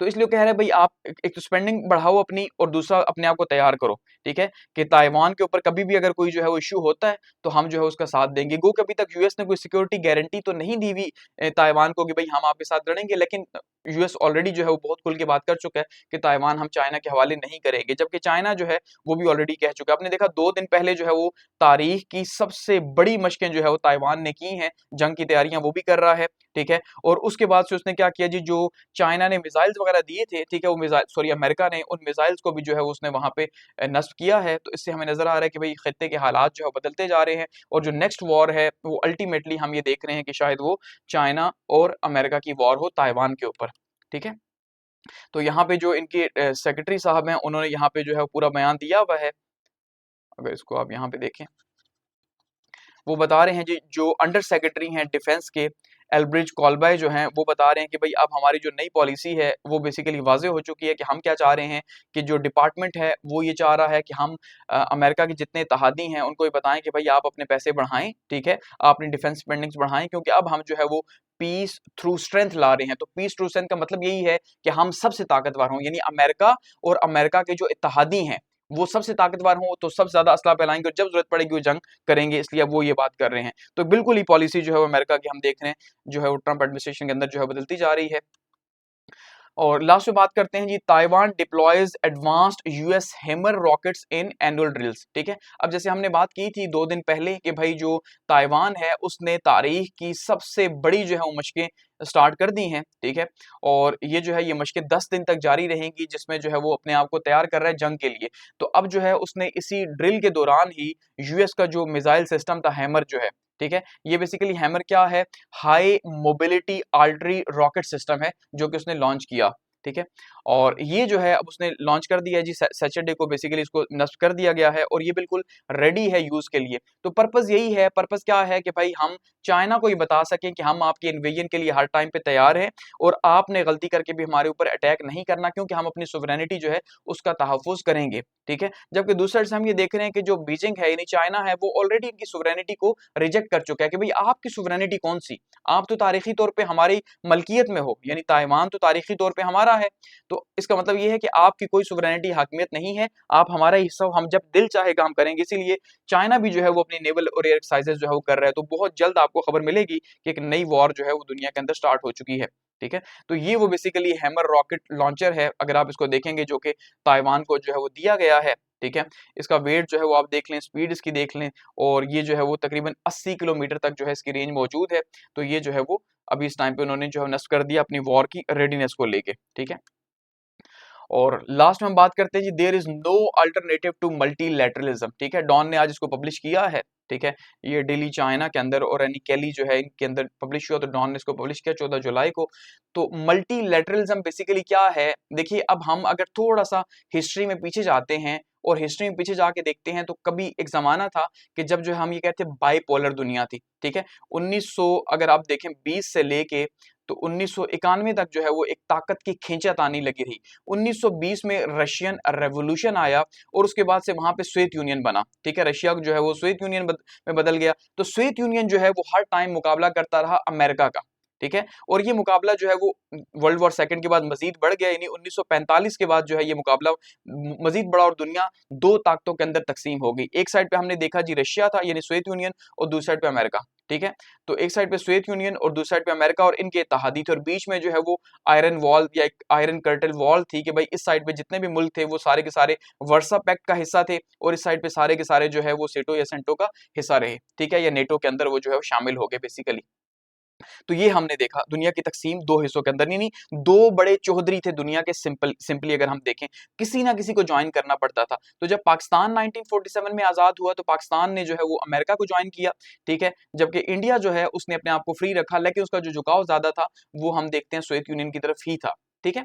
तो इसलिए कह रहे हैं भाई आप एक तो स्पेंडिंग बढ़ाओ अपनी, और दूसरा अपने आप को तैयार करो। ठीक है, कि ताइवान के ऊपर कभी भी अगर कोई जो है वो इश्यू होता है तो हम जो है उसका साथ देंगे। गो कभी तक यूएस ने कोई सिक्योरिटी गारंटी तो नहीं दी हुई ताइवान को कि भाई हम आपके साथ लड़ेंगे, लेकिन यूएस ऑलरेडी जो है वो बहुत खुल के बात कर चुका है कि ताइवान हम चाइना के हवाले नहीं करेंगे, जबकि चाइना जो है वो भी ऑलरेडी कह चुका है। आपने देखा 2 दिन पहले जो है वो तारीख की सबसे बड़ी मशकें जो है वो ताइवान ने की हैं, जंग की तैयारियां वो भी कर रहा है। ठीक है, और उसके बाद से उसने क्या किया जी, जो चाइना ने मिसाइल्स वगैरह दिए थे, ठीक है, वो मिसाइल सॉरी अमेरिका ने उन मिसाइल्स को भी जो है उसने वहां पे नस्ब किया है। तो इससे हमें नजर आ रहा है कि भाई खत्ते के हालात जो है बदलते जा रहे हैं, और जो नेक्स्ट वॉर है वो अल्टीमेटली हम ये देख रहे हैं कि शायद वो चाइना और अमेरिका की वॉर हो ताइवान के ऊपर। ठीक है, तो यहाँ पे जो इनके सेक्रेटरी साहब हैं उन्होंने यहाँ पे जो है पूरा बयान दिया हुआ है। अगर इसको आप यहाँ पे देखें, वो बता रहे हैं जी, जो अंडर सेक्रेटरी हैं डिफेंस के एल्ब्रिज कॉलबाय जो हैं, वो बता रहे हैं कि भाई अब हमारी जो नई पॉलिसी है वो बेसिकली वाजे हो चुकी है कि हम क्या चाह रहे हैं, कि जो डिपार्टमेंट है वो ये चाह रहा है कि हम अमेरिका के जितने इत्तेहादी हैं उनको ये बताएं कि भाई आप अपने पैसे बढ़ाएं, ठीक है, आप अपनी डिफेंस स्पेंडिंग्स बढ़ाएं, क्योंकि अब हम जो है वो पीस थ्रू स्ट्रेंथ ला रहे हैं। तो पीस थ्रू स्ट्रेंथ का मतलब यही है कि हम सबसे ताकतवर हों, यानी अमेरिका और अमेरिका के जो इत्तेहादी हैं वो सबसे ताकतवर हों तो सबसे ज्यादा असला फैलाएंगे, और जब जरूरत पड़ेगी वो जंग करेंगे, इसलिए अब वो ये बात कर रहे हैं। तो बिल्कुल ही पॉलिसी जो है वो अमेरिका की हम देख रहे हैं जो है वो ट्रंप एडमिनिस्ट्रेशन के अंदर जो है बदलती जा रही है। और लास्ट में बात करते हैं जी, Taiwan deploys advanced US hammer rockets in annual drills. ठीक है, अब जैसे हमने बात की थी 2 दिन पहले कि भाई जो ताइवान है उसने तारीख की सबसे बड़ी जो है वो मशकें स्टार्ट कर दी हैं। ठीक है, और ये जो है ये मशकें 10 दिन तक जारी रहेंगी, जिसमें जो है वो अपने आप को तैयार कर रहा है जंग के लिए। तो अब जो है उसने इसी ड्रिल के दौरान ही यूएस का जो मिसाइल सिस्टम था हैमर जो है, ठीक है, ये बेसिकली हैमर क्या है, high mobility artery rocket system है जो कि उसने लॉन्च किया। ठीक है, और ये जो है अब उसने लॉन्च कर दिया है जी, सैटरडे को बेसिकली इसको नस्ब कर दिया गया है, और ये बिल्कुल रेडी है यूज के लिए। तो पर्पस यही है, पर्पस क्या है कि भाई हम चाइना को ये बता सकें कि हम आपके इन्वेजन के लिए हर टाइम पे तैयार हैं, और आपने गलती करके भी हमारे ऊपर अटैक नहीं करना, क्योंकि हम अपनी सुवरेनिटी जो है उसका तहफ़्फ़ुज़ करेंगे। ठीक है, जबकि दूसरे से हम ये देख रहे हैं कि जो बीजिंग है यानी चाइना है वो ऑलरेडी इनकी सुवरेनिटी को रिजेक्ट कर चुका है कि भाई आपकी सुवरेनिटी कौन सी, आप तो तारीखी तौर पे हमारी मलकियत में हो, यानी ताइवान तो तारीखी तौर पे हमारा है। तो तो इसका मतलब ये है कि आपकी कोई सुवरेनिटी हाकिमियत नहीं है, आप हमारा हिस्सा, हम जब दिल चाहे काम करेंगे। इसीलिए चाइना भी जो है वो अपनी नेवल और एयर एक्सरसाइजेज जो है वो कर रहा है, तो बहुत जल्द आपको खबर मिलेगी कि एक नई वॉर जो है वो दुनिया के अंदर स्टार्ट हो चुकी है। ठीक है, तो ये वो बेसिकली हैमर रॉकेट लॉन्चर है, अगर आप इसको देखेंगे, जो कि ताइवान को जो है वो दिया गया है। ठीक है, इसका वेट जो है वो आप देख लें, स्पीड इसकी देख लें, और ये जो है वो तकरीबन 80 किलोमीटर तक जो है इसकी रेंज मौजूद है। तो ये जो है वो अभी इस टाइम पे उन्होंने जो है नष्ट कर दिया अपनी वॉर की रेडीनेस को लेके। ठीक है, और लास्ट में हम बात करते हैं जी, there is no alternative to multilateralism. ठीक है, डॉन ने आज इसको पब्लिश किया है। ठीक है, ये डेली चाइना के अंदर और एनी कैली जो है इनके अंदर पब्लिश हुआ, तो डॉन ने इसको पब्लिश किया 14 जुलाई को। तो मल्टीलैटरलिज्म बेसिकली क्या है, देखिए अब हम अगर थोड़ा सा हिस्ट्री में पीछे जाते हैं और हिस्ट्री में पीछे जाके देखते हैं, तो कभी एक जमाना था कि जब जो है हम ये कहते हैं बाइपोलर दुनिया थी। ठीक है, 1900 अगर आप देखें 20 से लेके तो 1991 तक जो है वो एक ताकत की खींचातानी लगी रही। 1920 में रशियन रेवोल्यूशन आया और उसके बाद से वहां पे सोवियत यूनियन बना। ठीक है, रशिया जो है वो सोवियत यूनियन में बदल गया। तो सोवियत यूनियन जो है वो हर टाइम मुकाबला करता रहा अमेरिका का। ठीक है, और ये मुकाबला जो है वो वर्ल्ड वॉर सेकंड के बाद मजीद बढ़ गया, यानी 1945 के बाद जो है ये मुकाबला मजीद बढ़ा और दुनिया दो ताकतों के अंदर तकसीम हो गई। एक साइड पे हमने देखा जी रशिया था, यानी सोवियत यूनियन, और दूसरी साइड पे अमेरिका। ठीक है, तो एक साइड पे सोवियत यूनियन और दूसरी साइड पे अमेरिका और इनके इत्तेहादी थे, और बीच में जो है वो आयरन वॉल या एक आयरन कर्टल वॉल थी कि भाई इस साइड पे जितने भी मुल्क थे वो सारे के सारे वर्सा पैक्ट का हिस्सा थे, और इस साइड पे सारे के सारे जो है वो सेटो या सेंटो का हिस्सा रहे। ठीक है, या नेटो के अंदर वो जो है वो शामिल हो गए बेसिकली। तो ये हमने देखा दुनिया की तकसीम दो हिस्सों के अंदर, नहीं दो बड़े चौधरी थे दुनिया के, सिंपली अगर हम देखें किसी ना किसी को ज्वाइन करना पड़ता था। तो जब पाकिस्तान 1947 में आजाद हुआ तो पाकिस्तान ने जो है वो अमेरिका को ज्वाइन किया। ठीक है, जबकि इंडिया जो है उसने अपने आप को फ्री रखा, लेकिन उसका जो झुकाव ज्यादा था वो हम देखते हैं सोवियत यूनियन की तरफ ही था। ठीक है,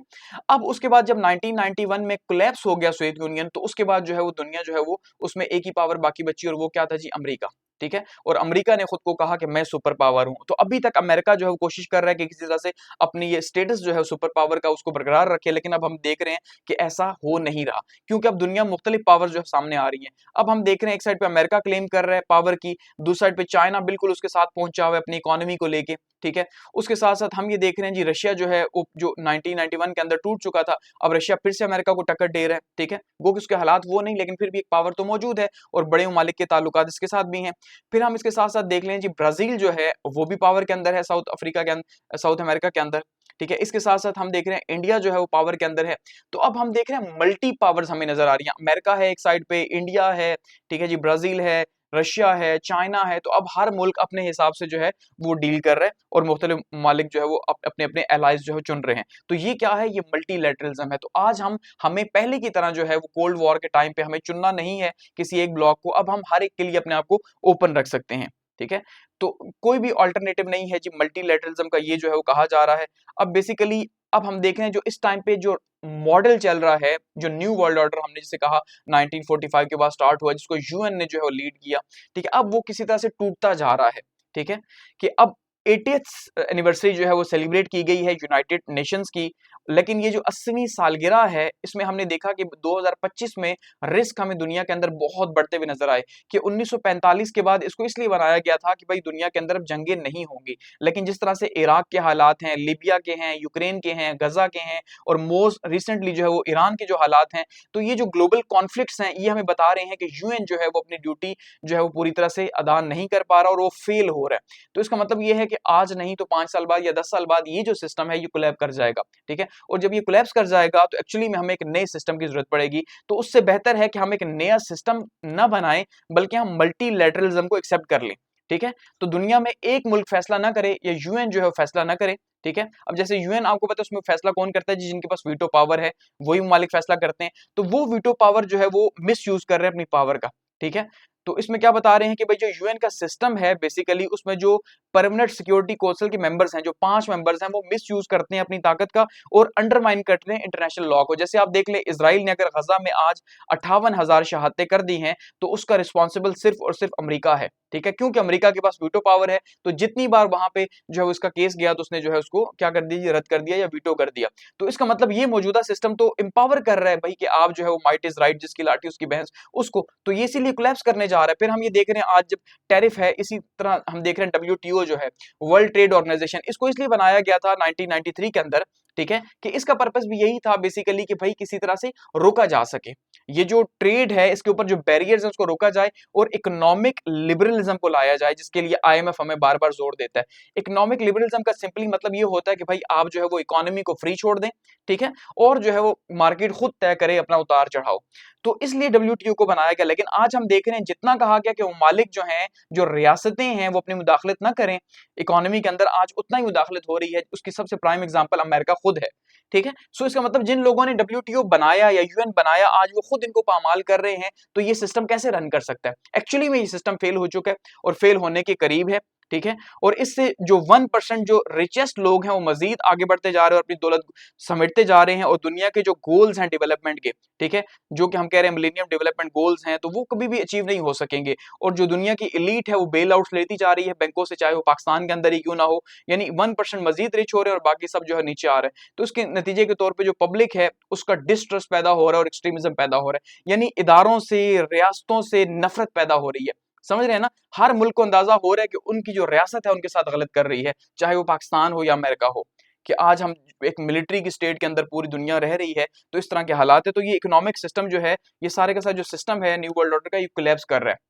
अब उसके बाद जब 1991 में कोलैप्स हो गया सोवियत यूनियन, तो उसके बाद जो है वो दुनिया जो है वो उसमें एक ही पावर बाकी बची, और वो क्या था जी, अमेरिका। ठीक है, और अमेरिका ने खुद को कहा कि मैं सुपर पावर हूं। तो अभी तक अमेरिका जो है वो कोशिश कर रहा है कि किसी तरह से अपनी ये स्टेटस जो है सुपर पावर का उसको बरकरार रखे, लेकिन अब हम देख रहे हैं कि ऐसा हो नहीं रहा, क्योंकि अब दुनिया मुख्तलिफ पावर जो है सामने आ रही है। अब हम देख रहे हैं एक साइड पे अमेरिका क्लेम कर रहा है पावर की, दूसरी साइड पे चाइना बिल्कुल उसके साथ पहुंचा हुआ है अपनी इकोनॉमी को लेके। ठीक है, उसके साथ साथ हम ये देख रहे हैं जी रशिया जो है जो 1991 के अंदर टूट चुका था, अब रशिया फिर से अमेरिका को टक्कर दे रहा है। ठीक है, वो उसके हालात वो नहीं, लेकिन फिर भी एक पावर तो मौजूद है और बड़े ममालिक के ताल्लुकात इसके साथ भी हैं। फिर हम इसके साथ साथ देख लें जी ब्राजील जो है वो भी पावर के अंदर है, साउथ अफ्रीका के अंदर, साउथ अमेरिका के अंदर। ठीक है, इसके साथ साथ हम देख रहे हैं इंडिया जो है वो पावर के अंदर है। तो अब हम देख रहे हैं मल्टी पावर्स हमें नजर आ रही हैं, अमेरिका है एक साइड पे, इंडिया है, ठीक है जी, ब्राजील है, रशिया है, चाइना है। तो अब हर मुल्क अपने हिसाब से जो है वो डील कर रहा है और मुख्तलिफ मालिक जो है वो अपने अपने एलाइज जो है चुन रहे हैं। तो ये क्या है, ये मल्टीलैटरलिज्म है। तो आज हमें पहले की तरह जो है वो कोल्ड वॉर के टाइम पे हमें चुनना नहीं है किसी एक ब्लॉक को, अब हम हर एक के लिए अपने आप को ओपन रख सकते हैं। ठीक है, तो कोई भी ऑल्टरनेटिव नहीं है जी मल्टीलैटरलिज्म का, ये जो है वो कहा जा रहा है। अब बेसिकली अब हम देख रहे हैं जो इस टाइम पे जो मॉडल चल रहा है, जो न्यू वर्ल्ड ऑर्डर हमने जिसे कहा 1945 के बाद स्टार्ट हुआ, जिसको यूएन ने जो है वो लीड किया। ठीक है, अब वो किसी तरह से टूटता जा रहा है। ठीक है, कि अब 80th एनिवर्सरी जो है वो सेलिब्रेट की गई है यूनाइटेड नेशंस की, लेकिन ये जो 80वीं सालगिरह है इसमें हमने देखा कि 2025 में रिस्क हमें दुनिया के अंदर बहुत बढ़ते हुए नजर आए कि 1945 के बाद इसको इसलिए बनाया गया था कि भाई दुनिया के अंदर अब जंगें नहीं होंगी, लेकिन जिस तरह से इराक के हालात हैं, लीबिया के हैं, यूक्रेन के हैं, गजा के हैं, और मोस्ट रिसेंटली जो है वो ईरान के जो हालात हैं, तो ये जो ग्लोबल कॉन्फ्लिक्ट्स हैं ये हमें बता रहे हैं कि यूएन जो है वो अपनी ड्यूटी जो है वो पूरी तरह से अदा नहीं कर पा रहा और वो फेल हो रहा है। तो इसका मतलब ये है कि आज नहीं तो 5 साल बाद या 10 साल बाद ये जो सिस्टम है ये कोलैप्स कर जाएगा। ठीक है, और जब ये कोलैप्स कर जाएगा तो एक्चुअली में हमें एक नए सिस्टम की जरूरत पड़ेगी। तो उससे बेहतर है कि हम एक नया सिस्टम ना बनाएं, बल्कि हम मल्टीलैटरलिज्म को एक्सेप्ट कर लें। ठीक है, तो दुनिया में एक मुल्क फैसला ना करे या यूएन जो है फैसला ना करे। ठीक है, अब जैसे यूएन आपको पता है उसमें फैसला कौन करता है जी, जिनके पास वीटो पावर है वही मालिक फैसला करते हैं। तो वो वीटो पावर जो है वो मिस यूज कर रहे हैं अपनी पावर का। ठीक है, तो इसमें क्या बता रहे हैं कि भाई जो यूएन का सिस्टम है बेसिकली उसमें जो परमानेंट सिक्योरिटी काउंसिल के मेंबर्स हैं, जो 5 मेंबर्स हैं, वो मिस यूज करते हैं अपनी ताकत का और अंडरमाइन करते हैं इंटरनेशनल लॉ को। जैसे आप देख ले, इजराइल ने अगर गजा में आज 58,000 शहादतें कर दी हैं तो उसका रिस्पॉन्सिबल सिर्फ और सिर्फ अमेरिका है। ठीक है, क्योंकि अमेरिका के पास वीटो पावर है। तो जितनी बार वहां पे जो है उसका केस गया तो उसने जो है उसको क्या कर दिया, रद्द कर दिया या वीटो कर दिया। तो इसका मतलब ये मौजूदा सिस्टम तो एम्पावर कर रहा है भाई कि आप जो है वो माइट इज राइट, जिसकी लाठी उसकी भैंस उसको, तो ये इसीलिए कोलैप्स करने जा रहा है। फिर हम ये देख रहे हैं आज जब टैरिफ है, इसी तरह हम देख रहे हैं WTO जो है, वर्ल्ड ट्रेड ऑर्गेनाइजेशन, इसको इसलिए बनाया गया था 1993 के अंदर ठीक है, कि इसका पर्पस भी यही था बेसिकली कि भाई किसी तरह से रोका जा सके ये जो ट्रेड है, इसके ऊपर जो बैरियर्स है उसको रोका जाए और इकोनॉमिक लिबरलिज्म को लाया जाए, जिसके लिए आईएमएफ हमें बार बार जोर देता है। इकोनॉमिक लिबरलिज्म का सिंपली मतलब ये होता है कि भाई आप जो है वो इकोनॉमी को फ्री छोड़ दें, ठीक है, और जो है वो मार्केट खुद तय करे अपना उतार चढ़ाव। तो इसलिए डब्ल्यूटीओ को बनाया गया। लेकिन आज हम देख रहे हैं जितना कहा गया कि ममालिक जो हैं, जो रियासतें हैं, वो अपनी मुदाखलत ना करें इकोनॉमी के अंदर, आज उतना ही मुदाखलत हो रही है। उसकी सबसे प्राइम एग्जांपल अमेरिका खुद है, ठीक है। सो इसका मतलब जिन लोगों ने डब्ल्यूटीओ बनाया या यूएन बनाया, आज वो खुद इनको पामाल कर रहे हैं, तो ये सिस्टम कैसे रन कर सकता है? एक्चुअली में ये सिस्टम फेल हो चुका है और फेल होने के करीब है, ठीक है। और इससे जो 1% जो रिचेस्ट लोग हैं वो मजीद आगे बढ़ते जा रहे हैं और अपनी दौलत समेटते जा रहे हैं, और दुनिया के जो गोल्स हैं डेवलपमेंट के, ठीक है, जो कि हम कह रहे हैं मिलेनियम डेवलपमेंट गोल्स हैं, तो वो कभी भी अचीव नहीं हो सकेंगे। और जो दुनिया की एलीट है वो बेल आउट्स लेती जा रही है बैंकों से, चाहे वो पाकिस्तान के अंदर ही क्यों ना हो। यानी 1% मजीद रिच हो रहे हैं और बाकी सब जो है नीचे आ रहे हैं। तो उसके नतीजे के तौर पर जो पब्लिक है उसका डिस्ट्रस्ट पैदा हो रहा है और एक्सट्रीमिज्म पैदा हो रहा है। यानी इदारों से, रियासतों से नफरत पैदा हो रही है। समझ रहे हैं ना? हर मुल्क को अंदाजा हो रहा है कि उनकी जो रियासत है उनके साथ गलत कर रही है, चाहे वो पाकिस्तान हो या अमेरिका हो, कि आज हम एक मिलिट्री की स्टेट के अंदर पूरी दुनिया रह रही है, तो इस तरह के हालात है। तो ये इकोनॉमिक सिस्टम जो है, ये सारे का सारा जो सिस्टम है न्यू वर्ल्ड ऑर्डर का, ये कोलैप्स कर रहा है।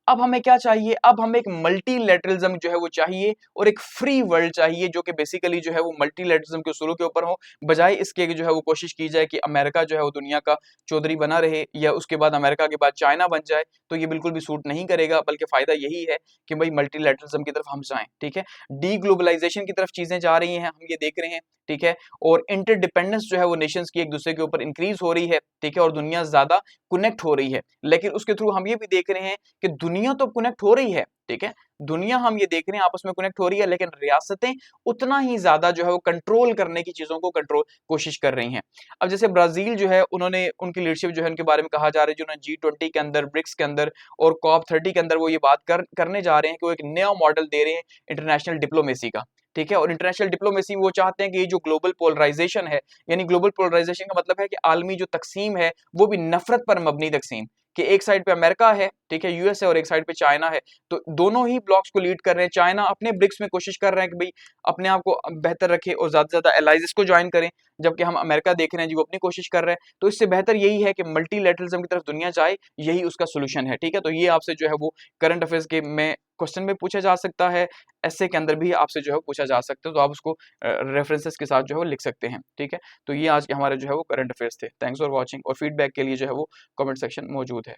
अब हमें क्या चाहिए? अब हमें एक मल्टीलैटरलिज्म जो है वो चाहिए और एक फ्री वर्ल्ड चाहिए, जो कि बेसिकली जो है वो मल्टीलैटरलिज्म के उसूलों के ऊपर हो, बजाय इसके कि जो है वो कोशिश की जाए कि अमेरिका जो है वो दुनिया का चौधरी बना रहे, या उसके बाद अमेरिका के बाद चाइना बन जाए। तो ये बिल्कुल भी सूट नहीं करेगा, बल्कि फायदा यही है कि भाई मल्टीलैटरलिज्म की तरफ हम जाएं, ठीक है। डी ग्लोबलाइजेशन की तरफ चीजें जा रही हैं, हम ये देख रहे हैं, ठीक है। और इंटरडिपेंडेंस जो है वो नेशंस की एक दूसरे के ऊपर इंक्रीज हो रही है, ठीक है, और दुनिया ज्यादा कनेक्ट हो रही है। लेकिन उसके थ्रू हम ये भी देख रहे हैं कि दुनिया तो कनेक्ट हो रही है, ठीक है, दुनिया हम ये देख रहे हैं आपस में कनेक्ट हो रही है, लेकिन रियासतें उतना ही ज्यादा जो है वो कंट्रोल करने की चीजों को कंट्रोल कोशिश कर रही हैं। अब जैसे ब्राजील जो है, उन्होंने उनकी लीडरशिप जो है उनके बारे में कहा जा रहा है, जो उन्होंने G20 के अंदर, ब्रिक्स के अंदर और COP30 के अंदर वो ये बात करने जा रहे हैं कि वो एक नया मॉडल दे रहे हैं इंटरनेशनल डिप्लोमेसी का, ठीक है। और इंटरनेशनल डिप्लोमेसी वो चाहते हैं कि ये जो ग्लोबल पोलराइजेशन है, यानी ग्लोबल पोलराइजेशन का मतलब है कि आलमी जो तकसीम है वो भी नफरत पर मबनी तकसीम, कि एक साइड पे अमेरिका है, ठीक है, यूएस है, और एक साइड पे चाइना है। तो दोनों ही ब्लॉक्स को लीड कर रहे हैं। चाइना अपने ब्रिक्स में कोशिश कर रहे हैं कि भाई अपने आप को बेहतर रखे और ज्यादा से ज्यादा एलाइज को ज्वाइन करें, जबकि हम अमेरिका देख रहे हैं जी वो अपनी कोशिश कर रहे हैं। तो इससे बेहतर यही है कि मल्टीलैटरलिज्म की तरफ दुनिया जाए, यही उसका सोल्यूशन है, ठीक है। तो ये आपसे जो है वो करंट अफेयर्स के में क्वेश्चन में पूछा जा सकता है, ऐसे के अंदर भी आपसे जो है पूछा जा सकता है, तो आप उसको रेफरेंसेस के साथ जो है वो लिख सकते हैं, ठीक है। तो ये आज के हमारे जो है वो करंट अफेयर्स थे। थैंक्स फॉर वॉचिंग, और फीडबैक के लिए जो है वो कमेंट सेक्शन मौजूद है।